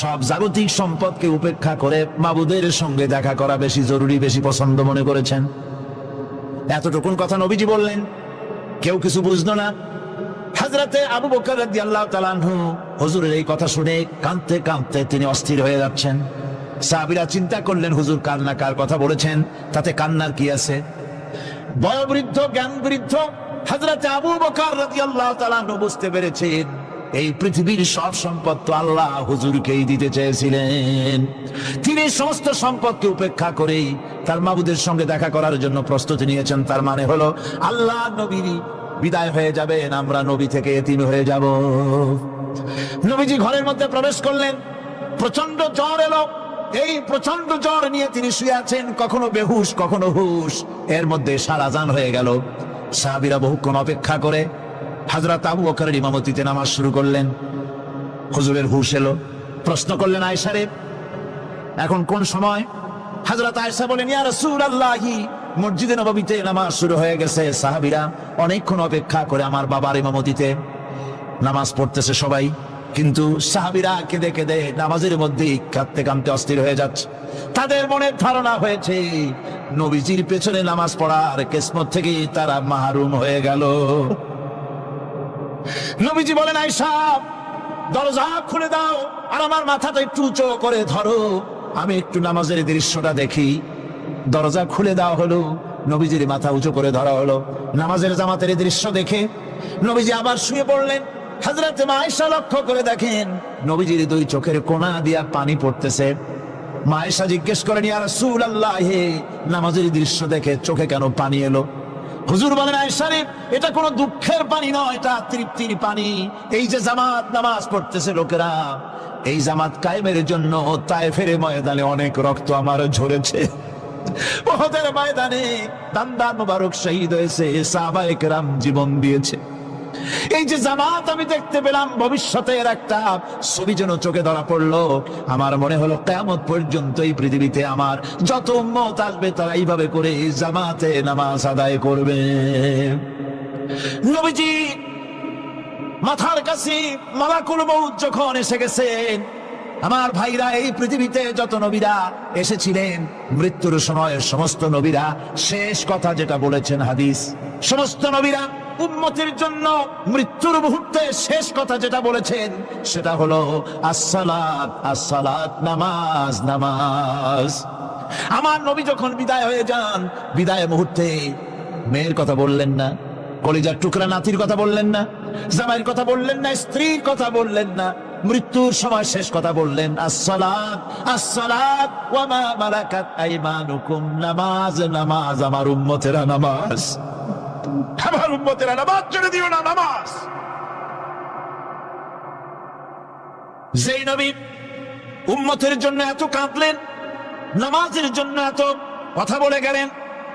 Speaker 1: সব জাগতিক সম্পদকে উপেক্ষা করে মাবুদের সঙ্গে দেখা করা বেশি জরুরি, বেশি পছন্দ মনে করেছেন। এতটুকুন কথা নবীজি বললেন, কেউ কিছু বুঝলো না। হযরতে আবু বকর রাদিয়াল্লাহু তাআলা আনহু হুজুরের এই কথা শুনে কাঁদতে কাঁদতে তিনি অস্থির হয়ে যাচ্ছেন। সাহাবীরা চিন্তা করলেন, হুজুর কান্না কার কথা বলেছেন, তাতে কান্নার কি আছে? বয়োবৃদ্ধ, জ্ঞানবৃদ্ধ হযরতে আবু বকর রাদিয়াল্লাহু তাআলা আনহু বুঝতে পেরেছেন, এই পৃথিবীর সব সম্পদ তো আল্লাহ হুজুরকেই দিতে চেয়েছিলেন। তিনি সমস্ত সম্পদকে উপেক্ষা করেই তার মাবুদের সঙ্গে দেখা করার জন্য প্রস্তুতি নিয়েছেন। তার মানে হলো আল্লাহ নবীর বিদায় হয়ে যাবেন, আমরা নবী থেকে এতিম হয়ে যাব। নবীজি ঘরের মধ্যে প্রবেশ করলেন, প্রচন্ড জ্বর এলো। এই প্রচন্ড জ্বর নিয়ে তিনি শুয়ে আছেন, কখনো বেহুশ কখনো হুশ। এর মধ্যে সারা জান হয়ে গেল। সাহাবীরা বহুক্ষণ অপেক্ষা করে হযরত আবু বকরের ইমামতিতে নামাজ শুরু করলেন। হুজুরের হুশ এলো। প্রশ্ন করলেন, আয়েশা রে, এখন কোন সময়? হযরত আয়েশা বলেন, ইয়া রাসূলুল্লাহ, মসজিদে নববীতে নামাজ শুরু হয়ে গেছে। সাহাবীরা অনেকক্ষণ অপেক্ষা করে আমার বাবার ইমামতিতে নামাজ পড়তেছে সবাই, কিন্তু সাহাবীরা কেঁদে কেঁদে নামাজের মধ্যে কাঁদতে কাঁদতে অস্থির হয়ে যাচ্ছে। তাদের মনে ধারণা হয়েছে নবীজির পেছনে নামাজ পড়ার কিসমত থেকে তারা মাহরুম হয়ে গেল। নবীজি বলেন, আয়েশা দরজা খুলে দাও আর আমার মাথাটা একটু উঁচু করে ধরো, আমি একটু নামাজের দৃশ্যটা দেখি। দরজা খুলে দেওয়া হলো, নবীজির মাথা উঁচু করে ধরা হলো। নামাজের জামাতের দৃশ্য দেখে নবীজি আবার শুয়ে পড়লেন। হযরত মা আয়েশা লক্ষ্য করে দেখেন নবীজির দুই চোখের কোণা দিয়া পানি পড়তেছে। মা আয়েশা জিজ্ঞেস করেন, ইয়া রাসূলুল্লাহ, নামাজের দৃশ্য দেখে চোখে কেন পানি এলো? হুজুর বলেন, আয়েশা রে, এটা কোনো দুঃখের পানি নয়, এটা তৃপ্তির পানি। এই যে জামাত নামাজ পড়তেছে লোকেরা, এই জামাত কায়েমের জন্য তায়েফের ময়দানে অনেক রক্ত আমার ঝরেছে। উহুদের ময়দানে দান মুবারক শহীদ হয়েছে, সাহাবায়ে কেরাম জীবন দিয়েছে। এই যে জামাত আমি দেখতে পেলাম, ভবিষ্যতের একটা ছবি যেন চোখে ধরা পড়লো। আমার মনে হলো কিয়ামত পর্যন্ত এই পৃথিবীতে আমার যত উম্মত আসবে তারা এইভাবে করে জামাতে নামাজ আদায় করবে। নবীজি মাথার কাছে মালাকুল মউত যখন এসে গেছেন, আমার ভাইরা, এই পৃথিবীতে যত নবীরা এসেছিলেন মৃত্যুর সময় সমস্ত নবীরা শেষ কথা যেটা বলেছেন, হাদিস, সমস্ত নবীরা উম্মতের জন্য মৃত্যুর মুহূর্তে শেষ কথা যেটা বলেছেন সেটা হলো আসসালাত, আসসালাত, নামাজ, নামাজ। আমার নবী যখন বিদায় হয়ে যান, বিদায় মুহূর্তে মেয়ের কথা বললেন না, কলিজার টুকরা নাতির কথা বললেন না, জামাইয়ের কথা বললেন না, স্ত্রীর কথা বললেন না, মৃত্যুর সময় শেষ কথা বললেন আসসালাত, আসসালাত ওয়া মা মালাকাত আইমানুকুম, নামাজ, নামাজ, আমার উম্মতেরা নামাজ, আমার উম্মতেরা নামাজ ছেড়ে দিও না, নামাজ। যেই নবী উম্মতের জন্য এত কাঁদলেন, নামাজের জন্য এত কথা বলে গেলেন,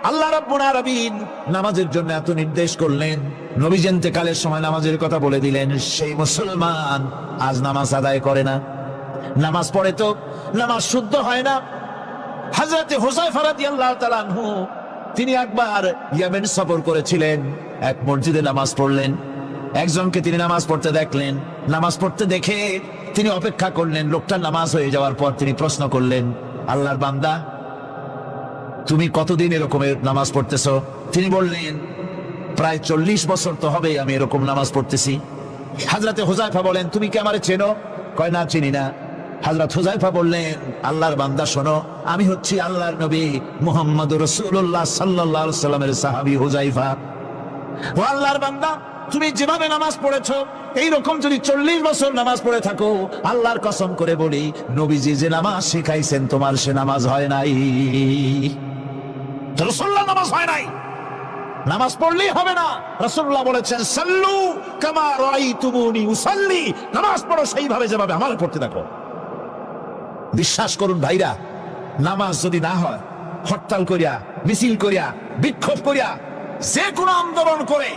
Speaker 1: আল্লাহ রাব্বুল আলামিন নামাজের জন্য এত নির্দেশ করলেন, নবী ইন্তেকালের সময় নামাজের কথা বলে দিলেন, সেই মুসলমান আজ নামাজ আদায় করে না, নামাজ পড়ে তো নামাজ শুদ্ধ হয় না। হযরত হুযায়ফা রাদিয়াল্লাহু তাআলা আনহু তিনি একবার ইয়েমেন সফর করেছিলেন, এক মসজিদে নামাজ পড়লেন, একজনকে তিনি নামাজ পড়তে দেখলেন, নামাজ পড়তে দেখে তিনি অপেক্ষা করলেন, লোকটার নামাজ হয়ে যাওয়ার পর তিনি প্রশ্ন করলেন, আল্লাহর বান্দা, তুমি কতদিন এরকমের নামাজ পড়তেছো? তিনি বললেন, প্রায় 40 বছর তো হবে আমি এরকম নামাজ পড়তেছি। হযরত হুযায়ফা বলেন, তুমি কি আমারে চেনো? কয়, না, চিনি না। হযরত হুযায়ফা বললেন, আল্লাহর বান্দা শোনো, আমি হচ্ছি আল্লাহর নবী মুহাম্মদুর রাসূলুল্লাহ সাল্লাল্লাহু আলাইহি সাল্লামের সাহাবী হুযায়ফা। ও আল্লাহর বান্দা, তুমি যেভাবে নামাজ পড়েছো এইরকম যদি 40 বছর নামাজ পড়ে থাকো, আল্লাহর কসম করে বলি, নবীজি যে নামাজ শিখাইছেন তোমার সে নামাজ হয় নাই। রাসূলুল্লাহ নামাজ হয় নাই, নামাজ পড়লেই হবে না। রাসূলুল্লাহ বলেছেন, সাল্লু কামা রাআইতুমুনি উসাল্লি, নামাজ পড়ো সেইভাবে যেভাবে আমার পড়তে দেখো। বিশ্বাস করুন ভাইরা, নামাজ যদি না হয়, হরতাল করিয়া, মিছিল করিয়া, বিক্ষোভ করিয়া, যে কোনো আন্দোলন করে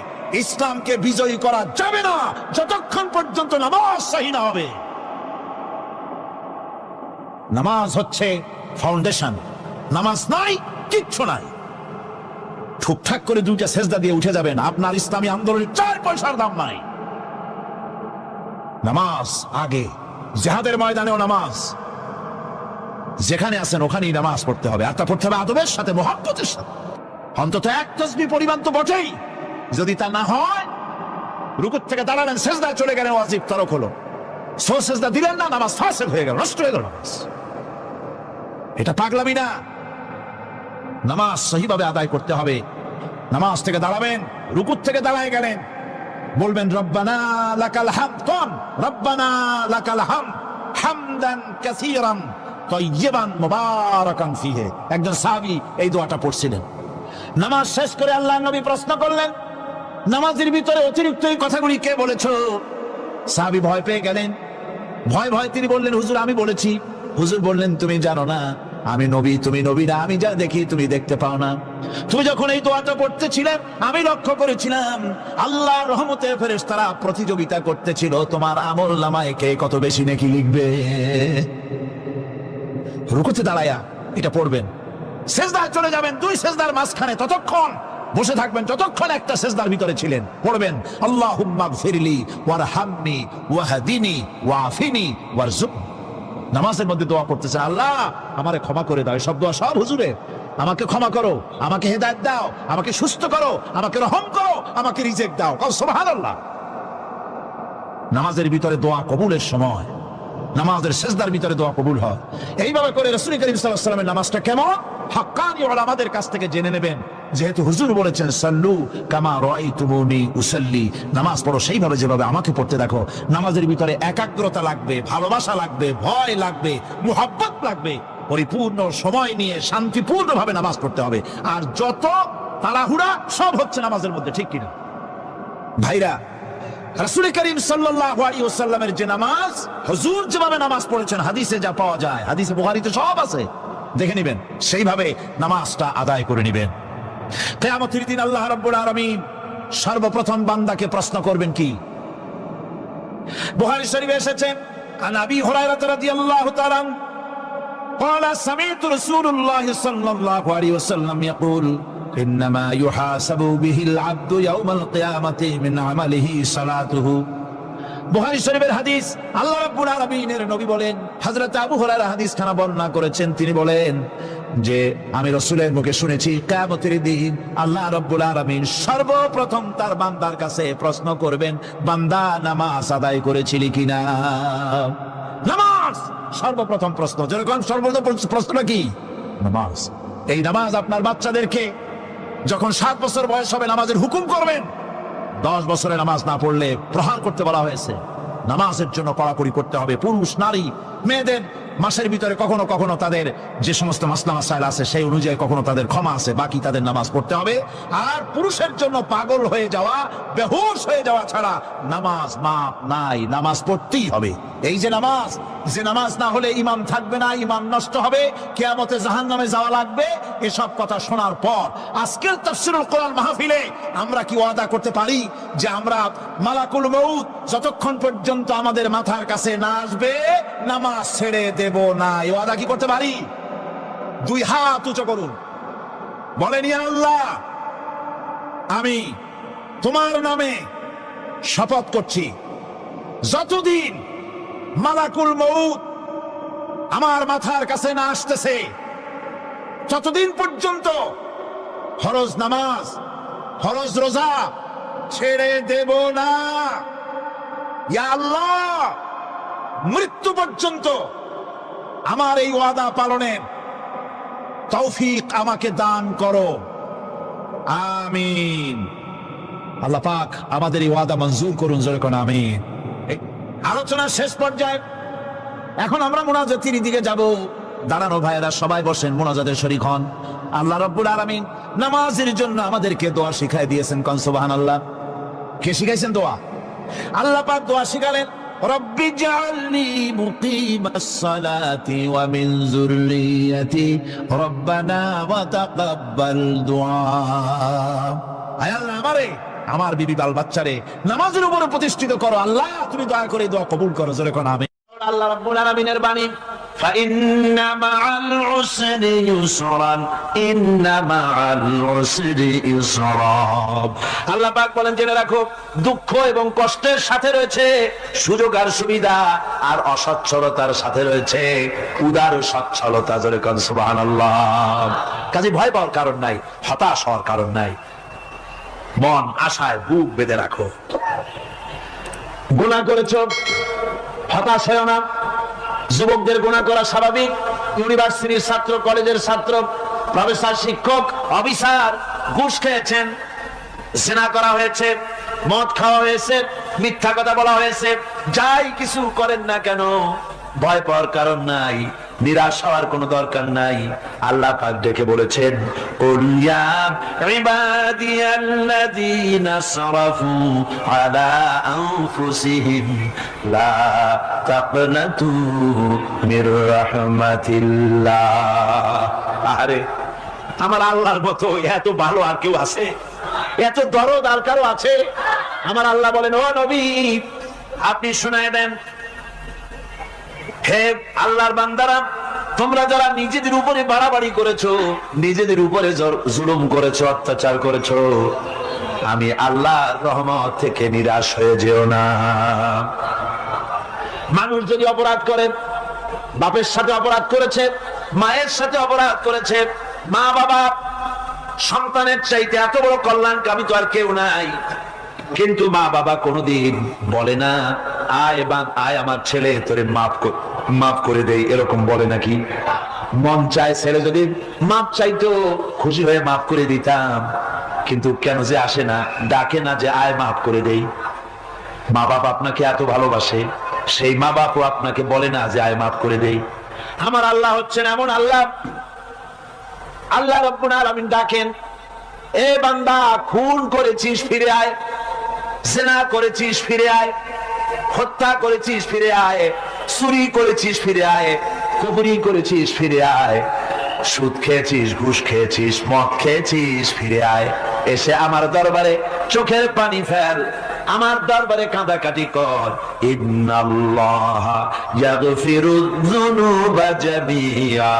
Speaker 1: ইসলামকে বিজয়ী করা যাবে না যতক্ষণ পর্যন্ত নামাজ সহি না হবে। নামাজ হচ্ছে ফাউন্ডেশন, নামাজ নাই কিচ্ছু নাই। ঠুকঠাক করে দুইটা সেজদা দিয়ে উঠে যাবেন, আপনার ইসলামী আন্দোলনের 4 পয়সার দাম নাই। নামাজ আগে, জিহাদের ময়দানেও নামাজ, যেখানে আছেন ওখানেই নামাজ পড়তে হবে, আর তা পড়তে হবে আদবের সাথে, মুহাব্বতের সাথে। অন্তত এক তাসবিহ পরিমাণ তো বটেই। যদি তা না হয়, রুকুর থেকে দাঁড়ালেন, সেজদায় চলে গেলেন, ওয়াজিব তরক হলো, সো সেজদা দিলেন না, নামাজ ফাসিদ হয়ে গেল, নষ্ট হয়ে গেল নামাজ। এটা পাগলামি না, নামাজ সহিভাবে আদায় করতে হবে। নামাজ থেকে দাঁড়াবেন, রুকুর থেকে দাঁড়ায় গেলেন, বলবেন রব্বানা লাকাল হামদ, কোন রব্বানা লাকাল হামদ হামদান কাসীরান তাইয়িবান মুবারাকান ফীহি। একজন সাহাবী এই দোয়াটা পড়ছিলেন। নামাজ শেষ করে আল্লাহর নবী প্রশ্ন করলেন, নামাজের ভিতরে অতিরিক্ত এই কথাগুলি কে বলেছো? সাহাবী ভয় পেয়ে গেলেন, ভয় ভয় তিনি বললেন, হুজুর আমি বলেছি। হুজুর বললেন, তুমি জানো না আমি নবী, তুমি নবী না, আমি যা দেখি তুমি দেখতে পাও না। তুমি যখন এই দোয়াটা পড়তেছিলে আমি লক্ষ্য করেছিলাম আল্লাহর রহমতে ফেরেশতারা প্রতিযোগিতা করতেছিল তোমার আমল নামায় কে কত বেশি নেকি লিখবে। রুকুতে দাঁড়ায়া এটা পড়বেন, সেজদায় চলে যাবেন, 2 সেজদার মাঝখানে ততক্ষণ বসে থাকবেন যতক্ষণ একটা সেজদার ভিতরে ছিলেন, পড়বেন আল্লাহুম্মা গফিরলি ওয়ারহামনি ওয়াহদিনি ওয়াফিনি ওয়ারযুকনি। নামাজের মধ্যে দোয়া করতেছে, আল্লাহ আমারে ক্ষমা করে দাও। সব দোয়া সব হুজুরে, আমাকে ক্ষমা করো, আমাকে হেদায়েত দাও, আমাকে সুস্থ করো, আমাকে রহম করো, আমাকে রিজিক দাও। সুবহানাল্লাহ। নামাজের ভিতরে দোয়া কবুলের সময়, নামাজের সেজদার ভিতরে দোয়া কবুল হয়। এইভাবে করে রাসূল করিম সাল্লাল্লাহু আলাইহি ওয়াসাল্লামের নামাজটা কেমন হাক্কানি উলামাদের কাছ থেকে জেনে নেবেন। যেহেতু হুজুর বলেছেন সাল্লু কামা রাআইতুমুনি উসাল্লি, নামাজ পড়ো সেইভাবে যেভাবে আমাকে পড়তে দেখো। নামাজের ভিতরে একাগ্রতা লাগবে, ভালোবাসা লাগবে, ভয় লাগবে, মুহাব্বত লাগবে। পরিপূর্ণ সময় নিয়ে শান্তিপূর্ণভাবে নামাজ পড়তে হবে। আর যত তাড়াহুড়া সব হচ্ছে নামাজের মধ্যে, ঠিক কিনা ভাইরা? রাসূল করিম সাল্লাল্লাহু আলাইহি ওয়াসাল্লামের যে নামাজ, হুজুর যেভাবে নামাজ পড়েছেন হাদিসে যা পাওয়া যায়, হাদিসে বুখারীতে সব আছে, দেখে নেবেন, সেইভাবে নামাজটা আদায় করে নেবেন। কিয়ামতের দিন আল্লাহ রাব্বুল আলামিন সর্বপ্রথম বান্দাকে প্রশ্ন করবেন কি? বুখারী শরীফে এসেছে, আন আবি হুরায়রা রাদিয়াল্লাহু তাআলা قال سمعت رسول الله صلى الله عليه وسلم يقول إنما يحاسب به العبد يوم القيامة من عمله صلاته। বুখারী শরীফের হাদিস, আল্লাহ রাব্বুল আলামিনের নবী বলেন, হযরত আবু হুরায়রা হাদিস খানা বর্ণনা করেছেন, তিনি বলেন যে আমি রাসূলের মুখে শুনেছি কিয়ামতের দিন আল্লাহ রাব্বুল আলামিন সর্বপ্রথম তার বান্দার কাছে প্রশ্ন করবেন, বান্দা নামাজ আদায় করেছিলি কিনা? নামাজ সর্বপ্রথম প্রশ্ন। যেরকম সর্বপ্রথম প্রশ্নটা কি? নামাজ। এই নামাজ আপনার বাচ্চাদেরকে যখন 7 বছর বয়স হবে নামাজের হুকুম করবেন। 10 বছরে নামাজ না পড়লে প্রহার করতে বলা হয়েছে। নামাজের জন্য কড়াকড়ি করতে হবে। পুরুষ নারী মেয়েদের মাসের ভিতরে কখনো কখনো তাদের যে সমস্ত মাসলা মাসাইল আছে সেই অনুযায়ী কখনো তাদের ক্ষমা আছে, বাকি তাদের নামাজ পড়তে হবে। আর পুরুষের জন্য পাগল হয়ে যাওয়া, বেহুশ হয়ে যাওয়া ছাড়া নামাজ মাপ নাই, নামাজ পড়তেই হবে। এই যে নামাজ না হলে ঈমান থাকবে না, ঈমান নষ্ট হবে, কিয়ামতে জাহান্নামে যাওয়া লাগবে। এসব কথা শোনার পর আজকের তাফসীরুল কোরআন মাহফিলে আমরা কি ওয়াদা করতে পারি যে আমরা মালাকুল মউত যতক্ষণ পর্যন্ত আমাদের মাথার কাছে না আসবে নামাজ ছেড়ে দেব না? এই ওয়াদা কি করতে পারি? 2 হাত উঁচু করুন, বলেন ইয়া আল্লাহ, আমি তোমার নামে শপথ করছি, যতদিন মালাকুল মউত আমার মাথার কাছে না আসতেছে ততদিন পর্যন্ত ফরজ নামাজ, ফরজ রোজা ছেড়ে দেব না। ইয়া আল্লাহ, মৃত্যু পর্যন্ত আমার এই ওয়াদা পালনের তৌফিক আমাকে দান করো, আমিন। আল্লাহ পাক আমাদের এই ওয়াদা মঞ্জুর করুন, জোরে কোন আমিন। আলোচনার শেষ পর্যায়ে এখন আমরা মুনাজাতের দিকে যাব। দাঁড়ানো ভাইয়েরা সবাই বসেন, মুনাজাতের শরীক হন। আল্লাহ রাব্বুল আলামিন নামাজের জন্য আমাদেরকে দোয়া শিখাই দিয়েছেন, কোন সুবহানাল্লাহ। কে শিখাইছেন দোয়া? আল্লাহ পাক দোয়া শিখালেন, রব্বি জাআলনি মুকিমাস সালাতি ওয়া মিন যুররিয়াতি রব্বানা ওয়া তাকাব্বাল দুআ। আয় আল্লাহ, আমারে আমার বিবি বাল বাচ্চারে নামাজের উপরে প্রতিষ্ঠিত করো। আল্লাহ তুমি দয়া করে দোয়া কবুল করো, জোরে কোন আমিন। আল্লাহ রাব্বুল আলামিনের বাণী, ফাইন্না মাআল উসরি ইউসরান, ইন্না মাআল উসরি ইউসরা। আল্লাহ পাক বলেন, জেনে রাখো, দুঃখ এবং কষ্টের সাথে রয়েছে সুযোগ আর সুবিধা, আর অসচ্ছলতার সাথে রয়েছে উদার সচ্ছলতা, জোরে কোন সুবহানাল্লাহ। কাজে ভয় পাওয়ার কারণ নাই, হতাশ হওয়ার কারণ নাই। মন আশায় বুক বেঁধে রাখো। গুনাহ করেছো, হতাশ হয়ো না। যুবকদের গুনাহ করা স্বাভাবিক। ইউনিভার্সিটির ছাত্র, কলেজের ছাত্র, প্রফেসর, শিক্ষক, অফিসার ঘুষ খেয়েছেন, জিনা করা হয়েছে, মদ খাওয়া হয়েছে, মিথ্যা কথা বলা হয়েছে, যাই কিছু করেন না কেন ভয় পাওয়ার কারণ নাই, নিরাশ হওয়ার কোনো দরকার নাই। আল্লাহ পাক ডেকে বলেছেন, কুল ইয়া ইবাদিয়াল্লাযীনা সারাফু আলা আনফুসিহিম লা তাকনাতু মির রাহমাতিল্লাহ। আরে আমার আল্লাহর মতো এত ভালো আর কেউ আছে? এত দরদ আর কারো আছে? আমার আল্লাহ বলেন, ও নবী আপনি শুনায় দেন, হে আল্লাহর বান্দারা, তোমরা যারা নিজেদের উপরে বাড়াবাড়ি করেছো, নিজেদের উপরে জুলুম করেছো, অত্যাচার করেছো, আমি আল্লাহর রহমত থেকে নিরাশ হয়ে যেও না। মানুষ যদি অপরাধ করে, বাপের সাথে অপরাধ করেছে, মায়ের সাথে অপরাধ করেছে, মা বাবা সন্তানের চাইতে এত বড় কল্যাণকামী তো আর কেউ নাই, কিন্তু মা বাবা কোনোদিন বলে না আয় আমার ছেলে তোরে মাফ করে দেই, এরকম বলে নাকি? মন চায় ছেলে যদি মাফ চাইতো, খুশি হয়ে মাফ করে দিতাম, কিন্তু কেন যে আসে না, ডাকে না যে আয় মাফ করে দেই। মা বাবা আপনাকে এত ভালোবাসে, সেই মা বাপও আপনাকে বলে না যে আয় মাফ করে দেই। আমার আল্লাহ হচ্ছেন এমন আল্লাহ, আল্লাহ রাব্বুল আলামিন ডাকেন, এ বান্দা খুন করেছিস ফিরে আয়, জিনা করেছিস ফিরে আয়, হত্যা করেছিস ফিরে আয়, চুরি করেছিস ফিরে আয়, কুফরি করেছিস ফিরে আয়, সুদ খেয়েছিস, ঘুষ খেয়েছিস, মদ খেয়েছিস ফিরে আয়, এসে আমার দরবারে চোখের পানি ফেল, আমার দরবারে কাঁদাকাটি কর। ইন্নাল্লাহা ইয়াগফিরুয যুনুবা জামিআ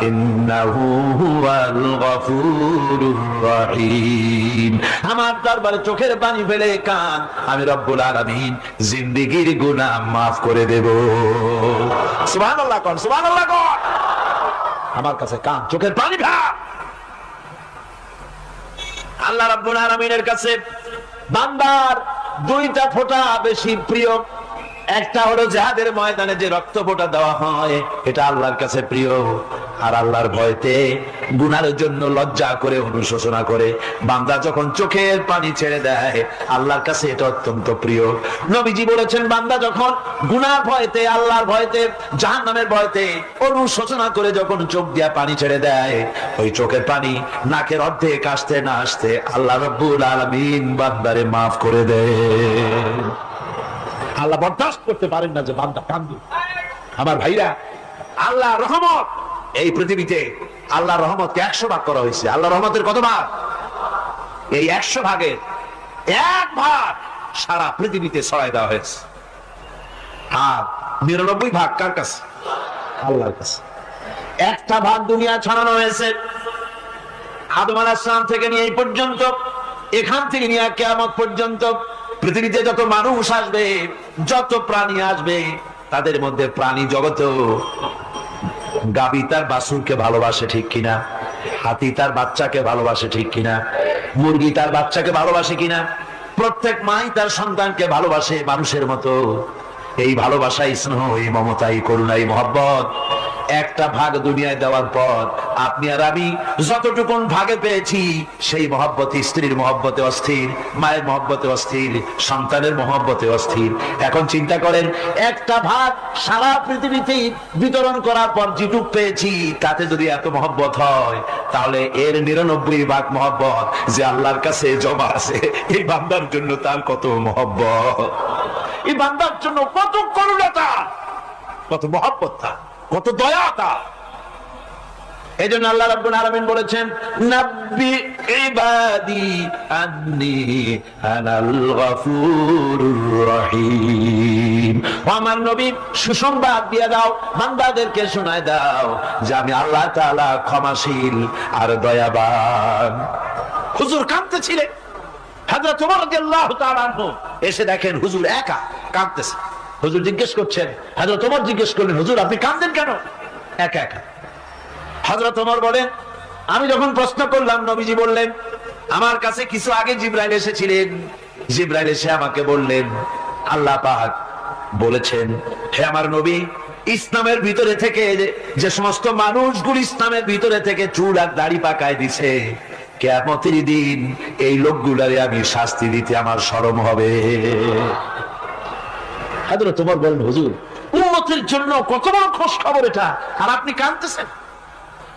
Speaker 1: ইন্নাহু হুয়াল গফুরুর রহিম। আমার দরবারে চোখের পানি ফেলে কান, আমি রব্বুল আলামিন জিন্দেগীর গুনাহ মাফ করে দেব। সুবহানাল্লাহ কোন, সুবহানাল্লাহ কোন। আমার কাছে কান, চোখের পানি ফেল। আল্লাহ রাব্বুল আলামিনের কাছে বান্দার দুইটা ফোঁটা বেশি প্রিয়। একটা হলো জিহাদের ময়দানে যে রক্ত ফোঁটা দেওয়া হয়, এটা আল্লাহর কাছে প্রিয়। আর আল্লাহর ভয়তে গুনার জন্য লজ্জা করে, অনুশোচনা করে বান্দা যখন চোখের পানি ছেড়ে দেয়, আল্লাহর কাছে এটা অত্যন্ত প্রিয়। নবীজি বলেছেন, বান্দা যখন গুনার ভয়তে, আল্লাহর ভয়তে, জাহান্নামের ভয়তে অনুশোচনা করে যখন চোখ দিয়া পানি ছেড়ে দেয়, ওই চোখের পানি নাকের অর্ধেক আসতে না আসতে আল্লাহ রাব্বুল আলামিন বান্দারে মাফ করে দেয়। আল্লাহ বরদাস্ত করতে পারেন না যে বান্দা কান্দে। আমার ভাইরা, আল্লাহ রহমত, এই পৃথিবীতে আল্লাহ রহমতকে 100 ভাগ করা হয়েছে। আল্লাহ রহমতের কত ভাগ? এই 100 ভাগের 1 ভাগ সারা পৃথিবীতে ছড়াই দেওয়া হয়েছে। আর 99 ভাগ কার কাছে? আল্লাহর কাছে। একটা ভাগ দুনিয়া ছড়ানো হয়েছে আদম আলাইহিস সালাম থেকে নিয়ে এই পর্যন্ত, এখান থেকে নিয়ে কিয়ামত পর্যন্ত পৃথিবীতে যত মানুষ আসবে, যত প্রাণী আসবে, তাদের মধ্যে প্রাণী জগত গাবি তার বাছুরকে ভালোবাসে ঠিক কিনা, হাতি তার বাচ্চাকে ভালোবাসে ঠিক কিনা, মুরগি তার বাচ্চাকে ভালোবাসে কিনা, প্রত্যেক মাই তার সন্তানকে ভালোবাসে মানুষের মতো। এই ভালোবাসা, স্নেহ, এই মমতা, এই করুণা, এই মহব্বত একটা ভাগ দুনিয়ায় দেওয়ার পর আপনি আর আমি যতটুকুন ভাগে পেয়েছি, সেই মহব্বত স্ত্রীর মহব্বতে অস্থির, মায়ের মহব্বতে অস্থির, সন্তানের মহব্বতে অস্থির। এখন চিন্তা করেন, একটা ভাগ সারা পৃথিবীতে বিতরণ করার পর যেটুক পেয়েছি, তাতে যদি এত মহব্বত হয়, তাহলে এর 99 ভাগ মহব্বত যে আল্লাহর কাছে জমা আছে, এই বান্দার জন্য তার কত মহব্বত, এই বান্দার জন্য কত করুণা, কত মহব্বত, কত দয়া তার। এই জন্য আল্লাহ রাব্বুল আলামিন বলেছেন, নাব্বি ইবাদি আন্নী আনাল গফুরুর রহিম। আমার নবী, সুসংবাদ দিয়ে দাও, বান্দাদেরকে শোনায় দাও যে আমি আল্লাহ তাআলা ক্ষমাশীল আর দয়াবান। হুজুর কাঁদতেছিলেন, হযরত ওমর রাদিয়াল্লাহু তাআলা আনহু এসে দেখেন হুজুর একা কাঁদতেছে। হুজুর জিজ্ঞেস করছেন, হযরত ওমর জিজ্ঞেস করলেন, হুজুর আপনি কাঁদেন কেন একা একা? হযরত ওমর বলেন, আমি যখন প্রশ্ন করলাম, নবীজি বললেন, আমার কাছে কিছু আগে জিবরাইল এসেছিলেন। জিবরাইল এসে আমাকে বললেন, আল্লাহ পাক বলেছেন, হে আমার নবী, ইসলামের ভিতরে থেকে যে সমস্ত মানুষগুলো ইসলামের ভিতরে থেকে চুল আর দাড়ি পাকায় দিছে, কিয়ামতের দিন এই লোকগুলারে আমি শাস্তি দিতে আমার শরম হবে। হযরত ওমর বলেন, হুজুর উম্মতের জন্য কত বড় খোঁজ খবর এটা, আর আপনি কাঁদতেছেন।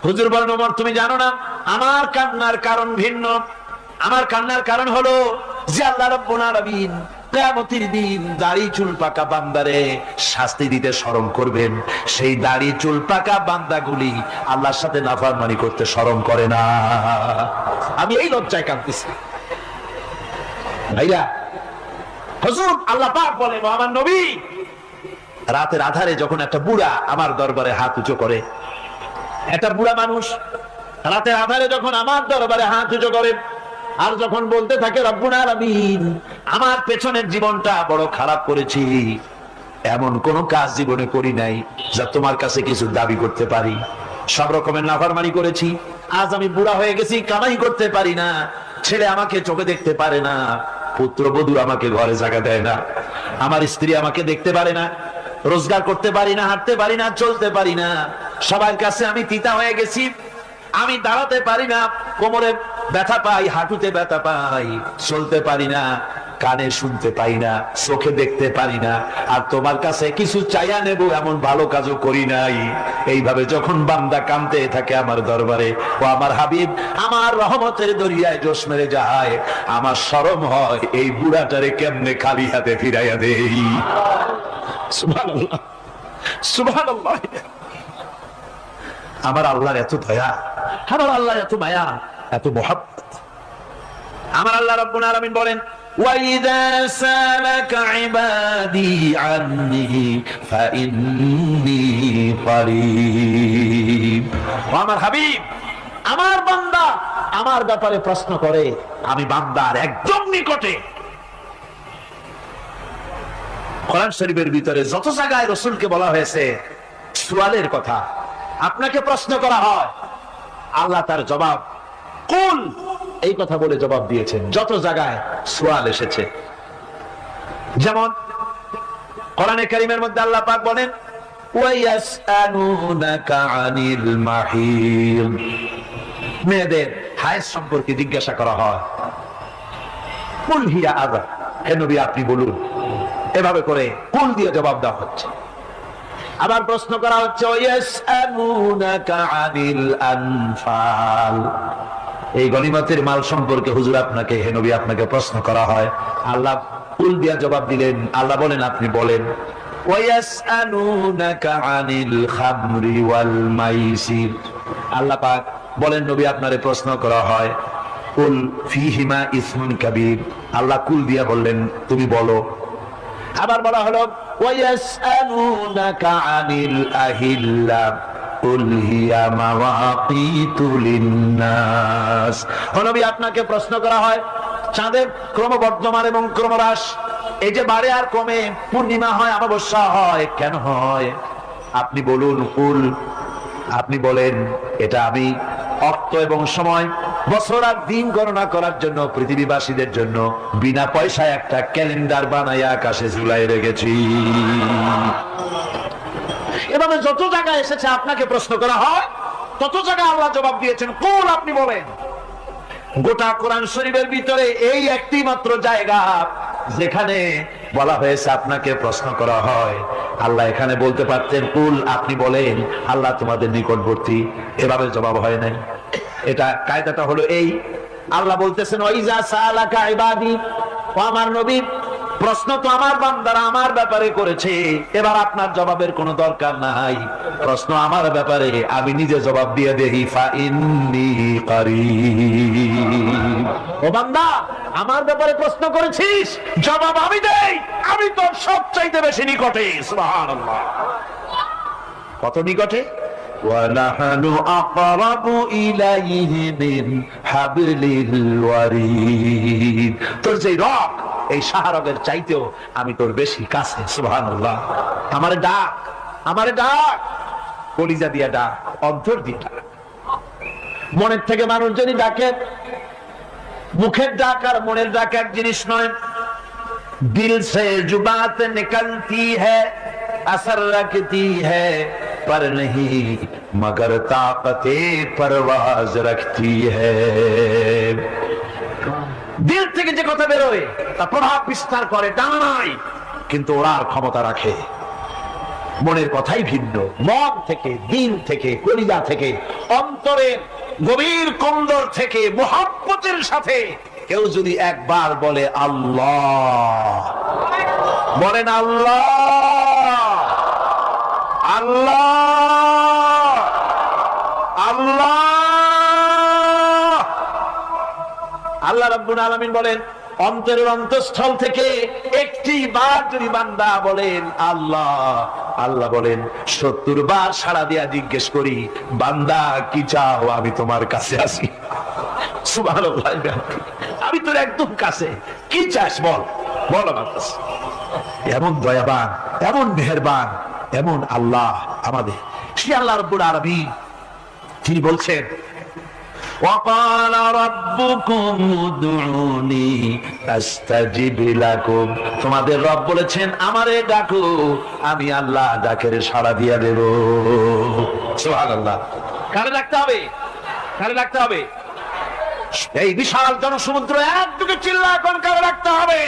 Speaker 1: হুজুর বলেন, ওমর তুমি জানো না, আমার কান্নার কারণ ভিন্ন। আমার কান্নার কারণ হলো যে আল্লাহ রাব্বুল আলামিন কিয়ামতের দিন দাড়ি চুল পাকা বান্দারে শাস্তি দিতে শরম করবেন। সেই দাড়ি চুল পাকা বান্দাগুলি আল্লাহর সাথে নাফরমানি করতে শরম করে না। আমি এই লজ্জায় কাঁদতেছি। ভাইরা, হুজুর আল্লাহ পাক বলে, আমার নবী, রাতের আধারে যখন একটা বুড়া আমার দরবারে হাত উঁচু করে, একটা বুড়া মানুষ রাতে আধারে যখন আমার দরবারে হাত উঁচু করে আর যখন বলতে থাকে রব্বুল আলামিন, আমার পেছনের জীবনটা বড় খারাপ করেছি, এমন কোন কাজ জীবনে করি নাই যা তোমার কাছে কিছু দাবি করতে পারি, সব রকমের নাফরমানি করেছি, আজ আমি বুড়া হয়ে গেছি, কামাই করতে পারি না, ছেলে আমাকে চোখে দেখতে পারে না, পুত্রবধূ আমাকে ঘরে জায়গা দেয় না, আমার স্ত্রী আমাকে দেখতে পারে না, রোজগার করতে পারি না, হাঁটতে পারি না, চলতে পারি না, সবার কাছে আমি তিতা হয়ে গেছি, আমি দাঁড়াতে পারি না, কোমরে ব্যথা পাই, হাঁটুতে ব্যথা পাই, চলতে পারি না, কানে শুনতে পাই না, চোখে দেখতে পারি না, আর তোমার কাছে কিছু চাইয়া নেব এমন ভালো কাজও করি নাই। এইভাবে যখন বান্দা কাঁদতে থাকে আমার দরবারে, ও আমার হাবিব আমার রহমতের দরিয়ায় জোশ মেরে যায়, আমার শরম হয় এই বুড়াটারে কেমনে খালি হাতে ফিরাইয়া দেই। সুবহানাল্লাহ, সুবহানাল্লাহ। আমার আল্লাহর এত দয়া, আমার আল্লাহর এত মায়া, এত মহব্বত। আমার আল্লাহ রাব্বুল আলামিন বলেন, وَإِذَا سَأَلَكَ عِبَادِي عَنِّي فَإِنِّي قَرِيبٌ। আমার হাবিব, আমার বান্দা আমার ব্যাপারে প্রশ্ন করে, আমি বান্দার একদম নিকটে। কোরআন শরীফের ভিতরে যত জায়গায় রাসূলকে বলা হয়েছে সুয়ালের কথা, আপনাকে প্রশ্ন করা হয়, আল্লাহ তার জবাব কুল এই কথা বলে জবাব দিয়েছেন। যত জায়গায় সুয়াল এসেছে, যেমন কোরআনে কারীমের মধ্যে আল্লাহ পাক বলেন, ওয়ায়াসআলুনাকা আনিল মাহিদ, মেয়েদের হায়েজ সম্পর্কে জিজ্ঞাসা করা হয়, কুল হিয়া আযা, হে নবী আপনি বলুন। এভাবে করে কুল দিয়ে জবাব দেওয়া হচ্ছে। আবার প্রশ্ন করা হচ্ছে, ওয়ায়াসআলুনাকা আনিল আনফাল, এই গনিমতের মাল সম্পর্কে হুজুর আপনাকে, হে নবী আপনাকে প্রশ্ন করা হয়, আল্লাহ কুল দিয়া জবাব দিলেন, আল্লাহ বলেন আপনি বলেন। ওয়ায়াসআলুনাকা আনিল খামরি ওয়াল মাইসির, আল্লাহ পাক বলেন নবী আপনারে প্রশ্ন করা হয়, কুল ফীহিমা ইসমুন কাবীর, আল্লাহ কুল দিয়া বললেন তুমি বলো। আবার বলা হলো, ওয়ায়াসআলুনাকা আনিল আহিল্লা কুল হিয়া মাওয়াকিতু লিন্নাস, ও নবী আপনাকে প্রশ্ন করা হয় চাঁদের ক্রমবর্ধমান এবং ক্রমহ্রাস, এই যে বাড়ে আর কমে, পূর্ণিমা হয় অমাবস্যা হয়, কেন হয় আপনি বলুন। কুল, আপনি বলেন এটা আমি অর্থ এবং সময়, বছর আর দিন গণনা করার জন্য পৃথিবীবাসীদের জন্য বিনা পয়সায় একটা ক্যালেন্ডার বানাইয়া আকাশে ঝুলাই রেখেছি। এভাবে যত জায়গায় এসেছে আপনাকে প্রশ্ন করা হয়, তত জায়গায় আল্লাহ জবাব দিয়েছেন কুল আপনি বলেন। গোটা কোরআন শরীফের ভিতরে এই একটি মাত্র জায়গা যেখানে বলা হয়েছে আপনাকে প্রশ্ন করা হয়, আল্লাহ এখানে বলতে পারতেন কুল আপনি বলেন, আল্লাহ তোমাদের নিকটবর্তী, এভাবে জবাব হয় নাই। এটা কায়দাটা হলো এই, আল্লাহ বলতেছেন ওয়াইজা সালাকা ইবাদি, ও আমার নবী প্রশ্ন তো আমার বান্দারা আমার ব্যাপারে করেছে, এবার আপনার জবাবের কোনো দরকার নাই, প্রশ্ন আমার ব্যাপারে, আমি নিজে জবাব দিয়ে দেই, ফাইন্নী কারীব। ও বান্দা আমার ব্যাপারে প্রশ্ন করেছিস, জবাব আমি দেই, আমি তোর সবচাইতে বেশি নিকটে। সুবহানাল্লাহ, কত নিকটে? ওয়ানাহনু আকরাবু ইলাইহি মিন হাবলিল ওয়ারিদ, তোর যে রগ এই শাহরগের চাইতেও আমি তোর বেশি কাছে। সুবহানাল্লাহ, আমারে ডাক, আমারে ডাক, কলিজা দিয়া ডাক, অন্তর দিয়া ডাক। মনের থেকে মানুষ যদি ডাকে, মুখের ডাক আর মনের ডাক এক জিনিস নয়। দিল সে জুবাত নিকলতি হ্যায়, असर रखती है पर नहीं मगर ताकते परवाज रखती है। দিল থেকে যে কথা বেরোয় তা প্রভাব বিস্তার করে ডানায়, কিন্তু ওড়ার ক্ষমতা রাখে। মনের কথাই ভিন্ন। মন থেকে, দিল থেকে, কলিজা থেকে, অন্তরের গভীর কন্দর থেকে মুহাব্বতের সাথে কেউ যদি একবার বলে আল্লাহ, বলেন আল্লাহ, আল্লাহ, আল্লাহ। আল্লাহ রাব্বুল আলামিন বলেন অন্তরের অন্তঃস্থল থেকে একটি বার যদি বান্দা বলেন আল্লাহ আল্লাহ, বলেন 70 বার সাড়া দিয়া জিজ্ঞেস করি, বান্দা কি চাও, আমি তোমার কাছে আসি। সুবহানাল্লাহ, আমি তোর একদম কাছে, কি চাস বল, বল আমার কাছে। এমন দয়াবান, এমন মেহেরবান, এমন আল্লাহ আমাদের। সে আল্লাহ রাব্বুল আলামিন তিনি বলছেন, وَقَالَ رَبُّكُمُ ادْعُونِي أَسْتَجِبْ لَكُمْ। তোমাদের রব বলেছেন আমারে ডাকো, আমি আল্লাহ ডাকের সাড়া দিয়া দেব। সুবহানাল্লাহ। কারে ডাকতে হবে? কারে ডাকতে হবে? এই বিশাল জনসমুদ্র একদিকে চিল্লায় কোন কারে ডাকতে হবে?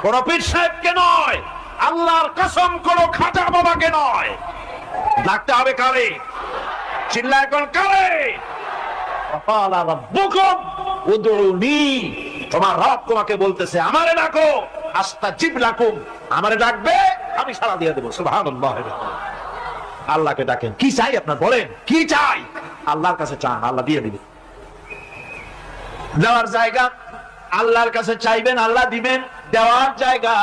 Speaker 1: কোন পীর সাহেবকে নয়, আল্লাহর কসম কোন খাজা বাবাকে নয়, ডাকতে হবে কারে? চিল্লায় কোন কারে? وَقَالَ رَبُّكُمْ ادْعُونِي। তোমার রব তোমাকে বলতেছে আমারে ডাকো, আস্তাজিব লাকুম, আমারে ডাকবে আমি সাড়া দিয়ে দেব। সুবহানাল্লাহ। আল্লাহকে ডাকেন, কি চাই আপনার বলেন, কি চাই? আল্লাহর কাছে চান, আল্লাহ দিয়ে দিবেন। দেওয়ার জায়গা আল্লাহর কাছে চাইবেন, আল্লাহ দিবেন। দেওয়ার জায়গা,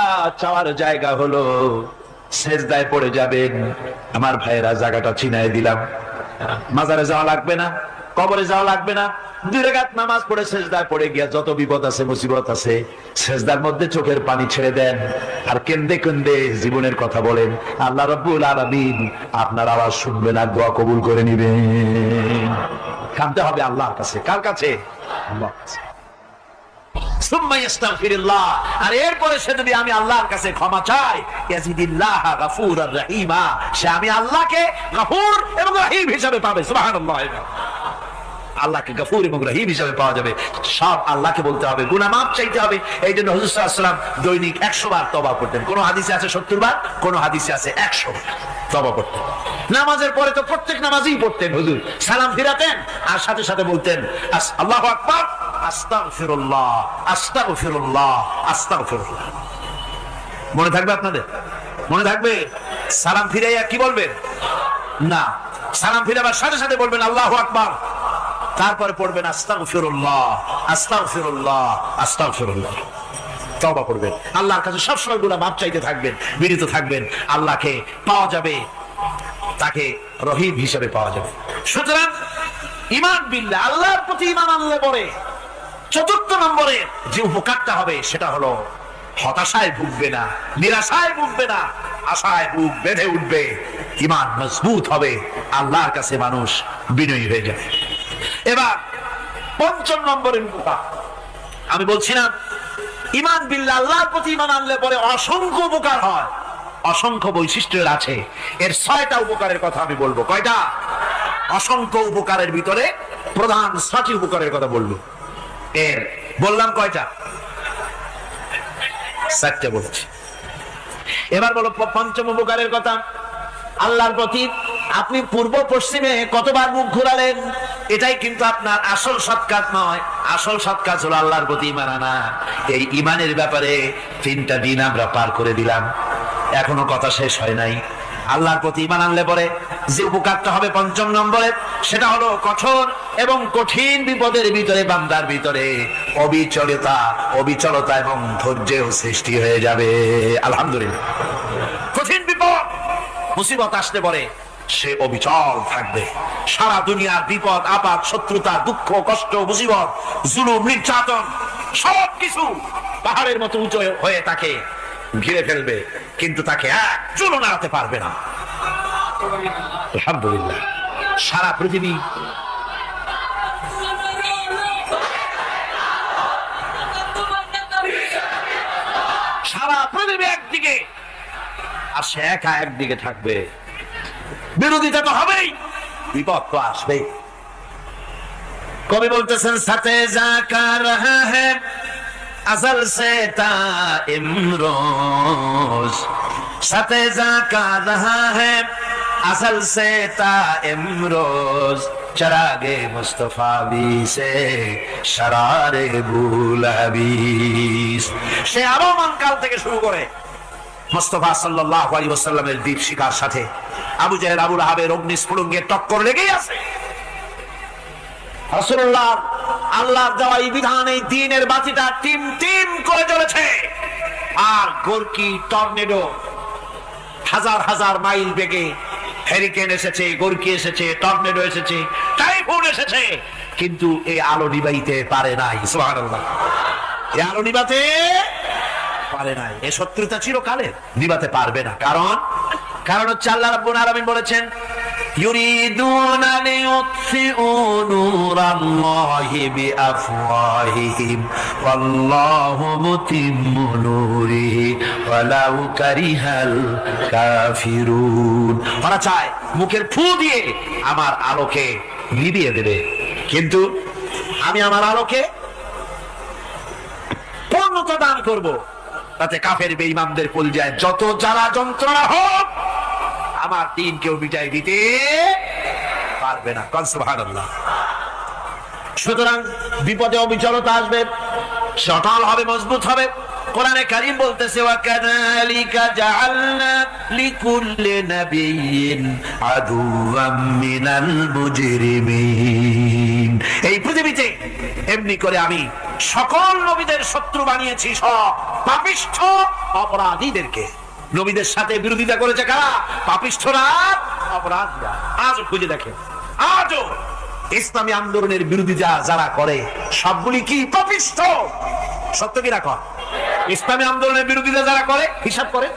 Speaker 1: চাওয়ার জায়গা হলো সেজদায় পড়ে যাবেন। আমার ভাইয়েরা, জায়গাটা চিনাই দিলাম। মাজারে যাওয়া লাগবে না, কবরে যাওয়া লাগবে না। 2 রাকাত নামাজ পড়ে সেজদায় পড়ে গিয়া যত বিপদ আছে, মুসিবত আছে, সেজদার মধ্যে চোখের পানি ছেড়ে দেন আর কেন্দে কেন্দে জীবনের কথা বলেন। আল্লাহ রাব্বুল আলামিন আপনার আওয়াজ শুনবেন আর দোয়া কবুল করে নিবেন। কাঁদতে হবে আল্লাহর কাছে। কার কাছে? আল্লাহর কাছে। সুম্মা ইস্তাগফিরুল্লাহ, আর এরপরে সে যদি আমি আল্লাহর কাছে ক্ষমা চাই, ইয়াজিদিল্লাহ গফুরার রহিমা, সে আমি আল্লাহকে গফুর এবং রহিম হিসাবে পাবে। সুবহানাল্লাহ। আল্লাহকে গফুর এবং রহিম হিসাবে পাওয়া যাবে। সব আল্লাহকে বলতে হবে, গুনাহ মাফ চাইতে হবে। এই জন্য হুজুর সাল্লাল্লাহু আলাইহি ওয়াসাল্লাম দৈনিক 100 বার তওবা করতেন। কোন হাদিসে আছে 70 বার, কোন হাদিসে আছে 100 বার তওবা করতেন। নামাজের পরে তো প্রত্যেক নামাজেই পড়তেন হুজুর, সালাম ফিরাতেন আর সাথে সাথে বলতেন আল্লাহু আকবার, আস্তাগফিরুল্লাহ, আস্তাগফিরুল্লাহ, আস্তাগফিরুল্লাহ। মনে থাকবে আপনাদের? মনে থাকবে? সালাম ফিরাইয়া কি বলবেন? না, সালাম ফিরাবার সাথে সাথে বলবেন আল্লাহু আকবার, তারপরে পড়বেন আস্তাগফিরুল্লাহ, আস্তাগফিরুল্লাহ, আস্তাগফিরুল্লাহ। তওবা করবেন, আল্লাহর কাছে সবসময় গুনাহ মাফ চাইতে থাকবেন, বিরত থাকবেন। আল্লাহকে পাওয়া যাবে, তাকে রহিম হিসেবে পাওয়া যাবে। সুতরাং ঈমান বিল্লাহ, আল্লাহর প্রতি ঈমান আনলে পরে 4 নম্বরে যে উপকারটা হবে সেটা হলো হতাশায় ভুগবে না, নিরাশায় ভুগবে না, আশায় বুক বেঁধে উঠবে, ঈমান মজবুত হবে, আল্লাহর কাছে মানুষ বিনয়ী হয়ে যাবে। এবার 5 নম্বরের উপকার আমি বলছিলাম, ঈমান বিল্লাহ, আল্লাহর প্রতি ঈমান আনলে পরে অসংখ্য উপকার হয়, অসংখ্য বৈশিষ্ট্যের আছে। এর 6টা উপকারের কথা আমি বলবো। কয়টা? অসংখ্য উপকারের ভিতরে প্রধান 6টি উপকারের কথা বলবো। এর বললাম কয়টা? 7টা বলছি। এবার বলো 5ম উপকারের কথা। আল্লাহর প্রতি আপনি পূর্ব পশ্চিমে কতবার মুখ ঘুরালেন, এটাই কিন্তু আপনার আসল সৎ কাজ নয়। আসল সৎ কাজ হলো আল্লাহর প্রতি ঈমান আনা। এই ঈমানের ব্যাপারে 3টা দিন আমরা পার করে দিলাম, এখনো কথা শেষ হয় নাই। আল্লাহর প্রতি ঈমান আনলে পরে যে উপকারটা হবে 5 নম্বরে, সেটা হলো কঠোর এবং কঠিন বিপদের ভিতরে বান্দার ভিতরে অবিচলতা এবং ধৈর্যের সৃষ্টি হয়ে যাবে। আলহামদুলিল্লাহ। কঠিন বিপদ মুসিবত আসলে পরে সে অবিচল থাকবে। সারা দুনিয়ার বিপদ আপদ, শত্রুতা, দুঃখ, কষ্ট, মুসিবত, জুলুম, নির্যাতন সবকিছু পাহাড়ের মতো উঁচু হয়ে তাকে ঘিরে ফেলবে, কিন্তু তাকে এক চুলও নাড়াতে পারবে না। আলহামদুলিল্লাহ। সারা পৃথিবী একদিকে আর সে একা একদিকে থাকবে। বিরোধিতা তো হবেই, বিপদ তো আসবেই। কবি বলতেছেন, সাথে যা কার হ্যাঁ अज़ल से ता इमरोज सते जा का रहा है अज़ल से ता इमरोज चरागे मुस्तफा भी से शरारे बुलहबीस। সে আরমান কাল থেকে শুরু করে মুস্তাফা সাল্লাল্লাহু আলাইহি ওয়াসাল্লামের দীপ শিখার সাথে আবু জাহেল, আবু লাহাবের অগ্নিস্ফুলিঙ্গের টক্কর লেগেই আছে। রাসূলুল্লাহ আল্লাহর দেওয়া এই বিধান, এই দ্বীনের বাতিটা টিম টিম করে জ্বলেছে। আর গোর্কি টর্নেডো হাজার হাজার মাইল বেগে, হ্যারিকেন এসেছে, গোর্কি এসেছে, টর্নেডো এসেছে, টাইফুন এসেছে, কিন্তু এই আলো নিবাইতে পারে নাই। সুবহানাল্লাহ, এই আলো নিবাতে পারে নাই। এই শত্রুতা চিরকালের, নিবাতে পারবে না। কারণ হচ্ছে আল্লাহ রাব্বুল আলামিন বলেছেন, ইউরিদুনা লিইউতফিউ নূরাল্লাহি বিআফওয়াহিহিম ওয়াল্লাহু মুতিম্মু নূরিহি ওয়ালাউ কারিহাল কাফিরুন। ওরা চায় মুখের ফু দিয়ে আমার আলোকে নিভিয়ে দেবে, কিন্তু আমি আমার আলোকে পূর্ণতা দান করব, তাতে কাফের বেঈমানদের কলিজায় যত জ্বালা যন্ত্রণা হোক আমার দ্বীন কেউ মিটাই দিতে পারবে না। সুবহানাল্লাহ। সুতরাং বিপদে অবিচলতা আসবে, সটল হবে, মজবুত হবে। কোরআনে কারীম বলতেছে, ওয়া কাযালিকা জাআলনা লিকুল্লি নাবিয়্যিন আদুওয়াম মিনাল মুজরিমিন। এই পৃথিবীতে এমনি করে আমি সকল নবীদের শত্রু বানিয়েছি, সব পাপিষ্ঠ অপরাধীদেরকে। নবীদের সাথে বিরোধিতা করেছে কারা? পাপিষ্ঠরা, অপরাধীরা। আজও খুঁজে দেখেন, আজও ইসলামী আন্দোলনের বিরোধিতা যারা করে সবগুলি কি পাপিষ্ঠ? সত্য কি রাখ? ইসলামী আন্দোলনের বিরোধিতা যারা করে হিসাব করে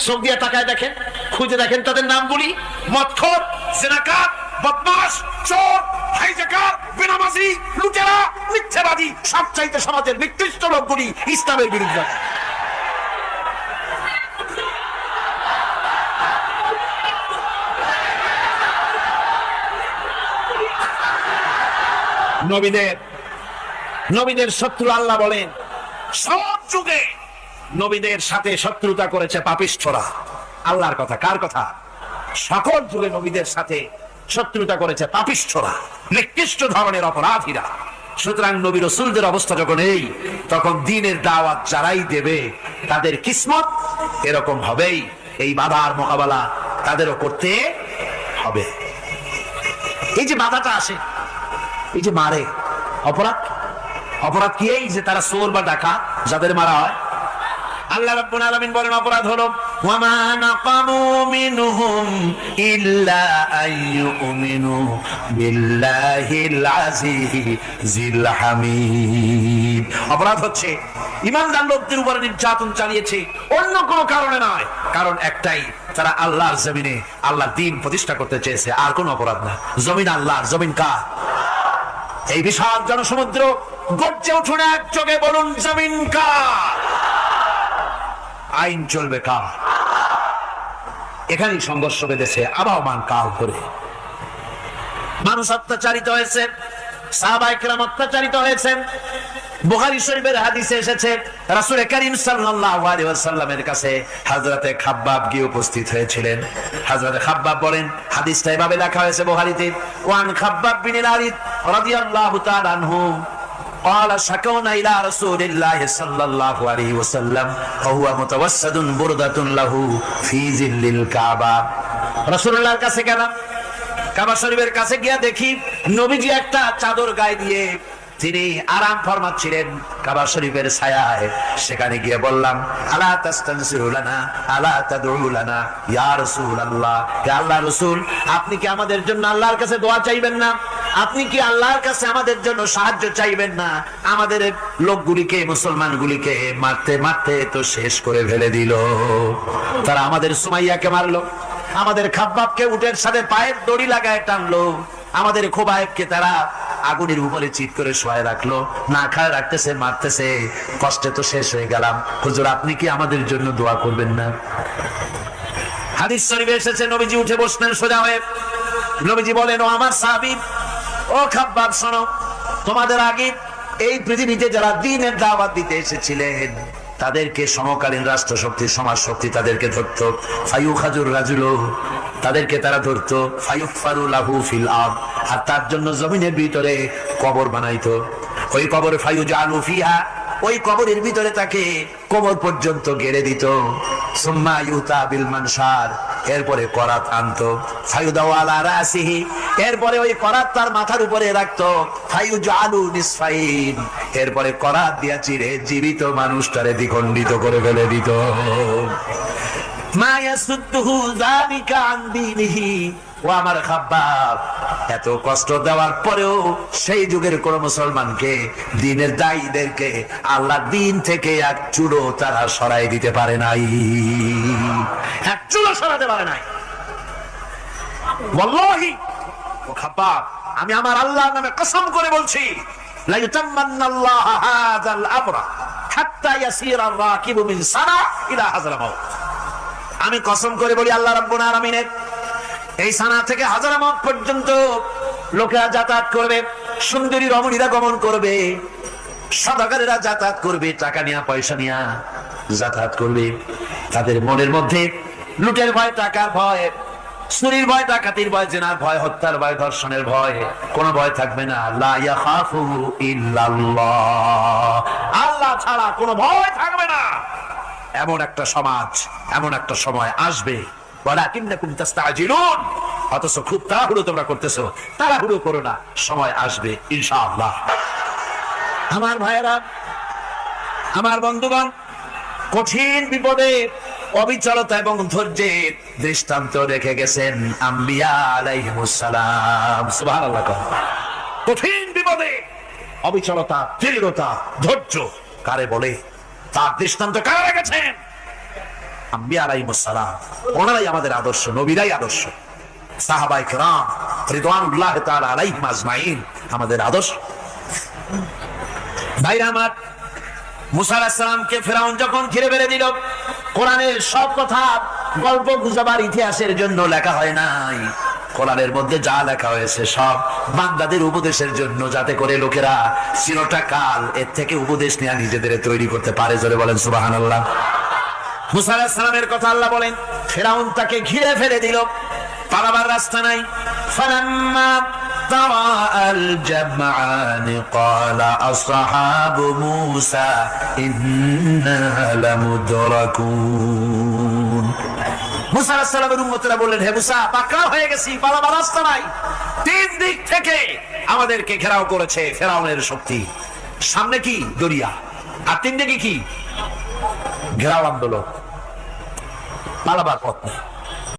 Speaker 1: চোখ দিয়ে তাকায় দেখেন, খুঁজে দেখেন তাদের নামগুলি। মদখোর, জিনাকার, বদমাশ, চোর, হাইজাকার, বেনামাজি, লুটেরা, মিথ্যাবাদী, সবচাইতে সমাজের নিকৃষ্ট লোকগুলি ইসলামের বিরুদ্ধে। নবীদের শত্রু আল্লাহ বলেন, সব যুগে নবীদের সাথে শত্রুতা করেছে পাপিষ্ঠরা। আল্লাহর কথা, কার কথা? সকল যুগে নবীদের সাথে শত্রুতা করেছে পাপিষ্ঠরা, নিকৃষ্ট ধরনের অপরাধীরা। সুতরাং নবী রাসূলদের অবস্থা যখন এই, তখন দ্বীনের দাওয়াত যারাই দেবে তাদের কিসমত এরকম হবেই। এই বাধার মোকাবেলা তাদেরও করতে হবে। এই যে বাধাটা আসে, এই যে মারে, অপরাধ কি? এই যে তারা চোর বা ডাকাত যাদের মারা হয়, আল্লাহ রাব্বুল আলামিন বলেন অপরাধ হলো, ওয়া মা নাকামু মিনহুম ইল্লা আইয়ুমিনু বিল্লাহিল আজিজিল হামিদ। অপরাধ হচ্ছে ঈমানদার লোকদের উপর নির্যাতন চালিয়েছে, অন্য কোনো কারণে নয়। কারণ একটাই, তারা আল্লাহর জমিনে আল্লাহর দ্বীন প্রতিষ্ঠা করতে চেয়েছে, আর কোনো অপরাধ না। জমিন আল্লাহর, জমিন কার? এই বিশাল জনসমুদ্র গর্জে উঠুন এক চোখে, বলুন জমিন কার? আইন চলবে কার? এখানেই সংঘর্ষ বেঁধেছে আবহমান কাল ধরে। মানুষ অত্যাচারিত হয়েছে, সাহাবায়ে কেরাম অত্যাচারিত হয়েছেন। বুখারী শরীফের হাদিসে এসেছে, রাসূল করিম সাল্লাল্লাহু আলাইহি ওয়াসাল্লামের কাছে হযরতে খাব্বাব গিয়ে উপস্থিত হয়েছিলেন। হযরতে খাব্বাব বলেন, হাদিসটা এভাবে লেখা হয়েছে বুখারীতে, ওয়ান খাব্বাব বিন আল-আরিদ রাদিয়াল্লাহু তাআলা আনহু قال شكونا إلى رسول الله صلى الله عليه وسلم وهو متوسد بردة له في ظل الكعبة। রাসূলুল্লাহর কাছে গেলাম, কাবা শরীফের কাছে গিয়ে দেখি নবীজি একটা চাদর গায়ে দিয়ে তিনি আরাম ফরমাচ্ছিলেন কাবা শরীফের ছায়ায়। সেখানে গিয়ে বললাম, আলা তাস্তানসিরু লানা আলা তাদউ লানা ইয়া রাসূলুল্লাহ, হে আল্লাহর রাসূল, আপনি কি আমাদের জন্য আল্লাহর কাছে দোয়া চাইবেন না? আপনি কি আল্লাহর কাছে আমাদের জন্য সাহায্য চাইবেন না? আমাদের লোকগুলিকে, মুসলমানগুলিকে মারতে মারতে তো শেষ করে ফেলে দিল। তারা আমাদের সুমাইয়াকে মারলো, আমাদের খাব্বাবকে উটের সাথে পায়ের দড়ি লাগায় টানলো, আমাদের খোবায়েবকে তারা আগুনের উপরে চিৎ করে শোয়ায় রাখলো, না খায় রাখতেছে, মারতেছে, কষ্টে তো শেষ হয়ে গেলাম। হুজুর, আপনি কি আমাদের জন্য দোয়া করবেন না? হাদিস শরীফে এসেছে, নবীজি উঠে বসলেন সোজা হয়ে। নবীজি বলেন, ও আমার সাহাবী, ও খাব্বাব, শোনো, তোমাদের আগে এই পৃথিবীতে যারা দ্বীনের দাওয়াত দিতে এসেছিলেন তাদেরকে সমকালীন রাষ্ট্র শক্তি, সমাজ শক্তি তাদেরকে ধরতো। ফায়ুখাজুর রাজুলু, তাদেরকে তারা ধরতো। ফায়ুফারু লাহু ফিল আরদ, আর তার জন্য জমিনের ভিতরে কবর বানাইতো। ওই কবর ফায়ুজালু ফিহা, ওই কবরের ভিতরে তাকে কোমর পর্যন্ত গেড়ে দিত। সুম্মা ইউতা বিল মানশার, এরপরে করাত আনতো, ফায়ুদাউ আলা রাসিহি, এরপরে ওই করাত তার মাথার উপরে রাখতো, ফায়ুজআলু নিসফাইন, এরপরে করাত দিয়া চিরে জীবিত মানুষটারে দ্বিখণ্ডিত করে ফেলে দিত। মা ইয়াসুদ্দুহু যালিকা আন দীনিহি। ও আমার খাব্বাব, এত কষ্ট দেওয়ার পরেও সেই যুগের কোন মুসলমানকে, দ্বীনের দায়ীদেরকে আল্লাহ দ্বীন থেকে এক চুলো তারা সরাই দিতে পারে নাই, এক চুলো সরাতে পারে নাই। ওয়াল্লাহি, ও খাব্বাব, আমি আমার আল্লাহর নামে কসম করে বলছি, লা ইউতাম্মান্নাল্লাহু হাযাল আমরা হাত্তা ইয়াসিরা আর-রাকিবু মিন সানা ইলা হাযরামাউত। আমি কসম করে বলি, আল্লাহ রাব্বুল আলামিনের এই সানা থেকে হাজারামাউত পর্যন্ত লোকেরা যাতায়াত করবে, সুন্দরী রমণীরা গমন করবে, সদাগরেরা যাতায়াত করবে, টাকা নিয়া পয়সা নিয়া যাতায়াত করবে। তাদের মনের মধ্যে লুটের ভয়, টাকার ভয়, চুরির ভয়, ডাকাতির ভয়, জেনার ভয়, হত্যার ভয়, ধর্ষণের ভয়, কোন ভয় থাকবে না। লা ইয়াখাফু ইল্লাল্লাহ, আল্লাহ ছাড়া কোনো ভয় থাকবে না। এমন একটা সমাজ, এমন একটা সময় আসবে, ওয়ালাকিন্নাকুম তাস্তাজিলুন, অথচ খুব তাড়াহুড়ো তোমরা করতেছো। তাড়াহুড়ো করো না, সময় আসবে ইনশাআল্লাহ। আমার ভাইয়েরা, আমার বন্ধুগণ, কঠিন বিপদে অবিচলতা এবং ধৈর্যের দৃষ্টান্ত রেখে গেছেন আম্বিয়া আলাইহিমুস সালাম। সুবহানাল্লাহ। কঠিন বিপদে অবিচলতা, দৃঢ়তা, ধৈর্য কারে বলে, তার দৃষ্টান্ত কারা রেখেছেন? আম্বিয়া আলাইহিমুস সালাম। ওনারাই আমাদের আদর্শ, নবীরাই আদর্শ, সাহাবায়ে কেরাম রিদওয়ানুল্লাহি তাআলা আলাইহিম আজমাইন আমাদের আদর্শ। ভাইরা আমার, মুসা আলাইহিস সালামকে ফিরআউন যখন ঘিরে ফেলে দিল, কোরআনের সব কথা গল্প গুজবার ইতিহাসের জন্য লেখা হয় নাই। কোরআনের মধ্যে যা লেখা হয়েছে সব বান্দাদের উপদেশের জন্য, যাতে করে লোকেরা চিরটা কাল এর থেকে উপদেশ নিয়ে নিজেদের তৈরি করতে পারে। জোরে বলেন সুবহানাল্লাহ। মুসা আলাইহিস সালামের কথা আল্লাহ বলেন, ফিরআউন তাকে ঘিরে ফেলে দিল, পালাবার রাস্তা নাই। ফালাম্মা তারাআল জামআন ক্বালা আসহাবু মূসা ইন্না লামুদরাকুন। মুসা আলাইহিস সালামের উম্মতরা বললেন, হে মুসা, পাকড়াও হয়ে গেছি, পালাবার রাস্তা নাই। তিন দিক থেকে আমাদেরকে ঘেরাও করেছে ফিরআউনের শক্তি। সামনে কি? দরিয়া, আর তিন দিকে কি? ঘেরাও আন্দোলন, পালাবার পথ নেই।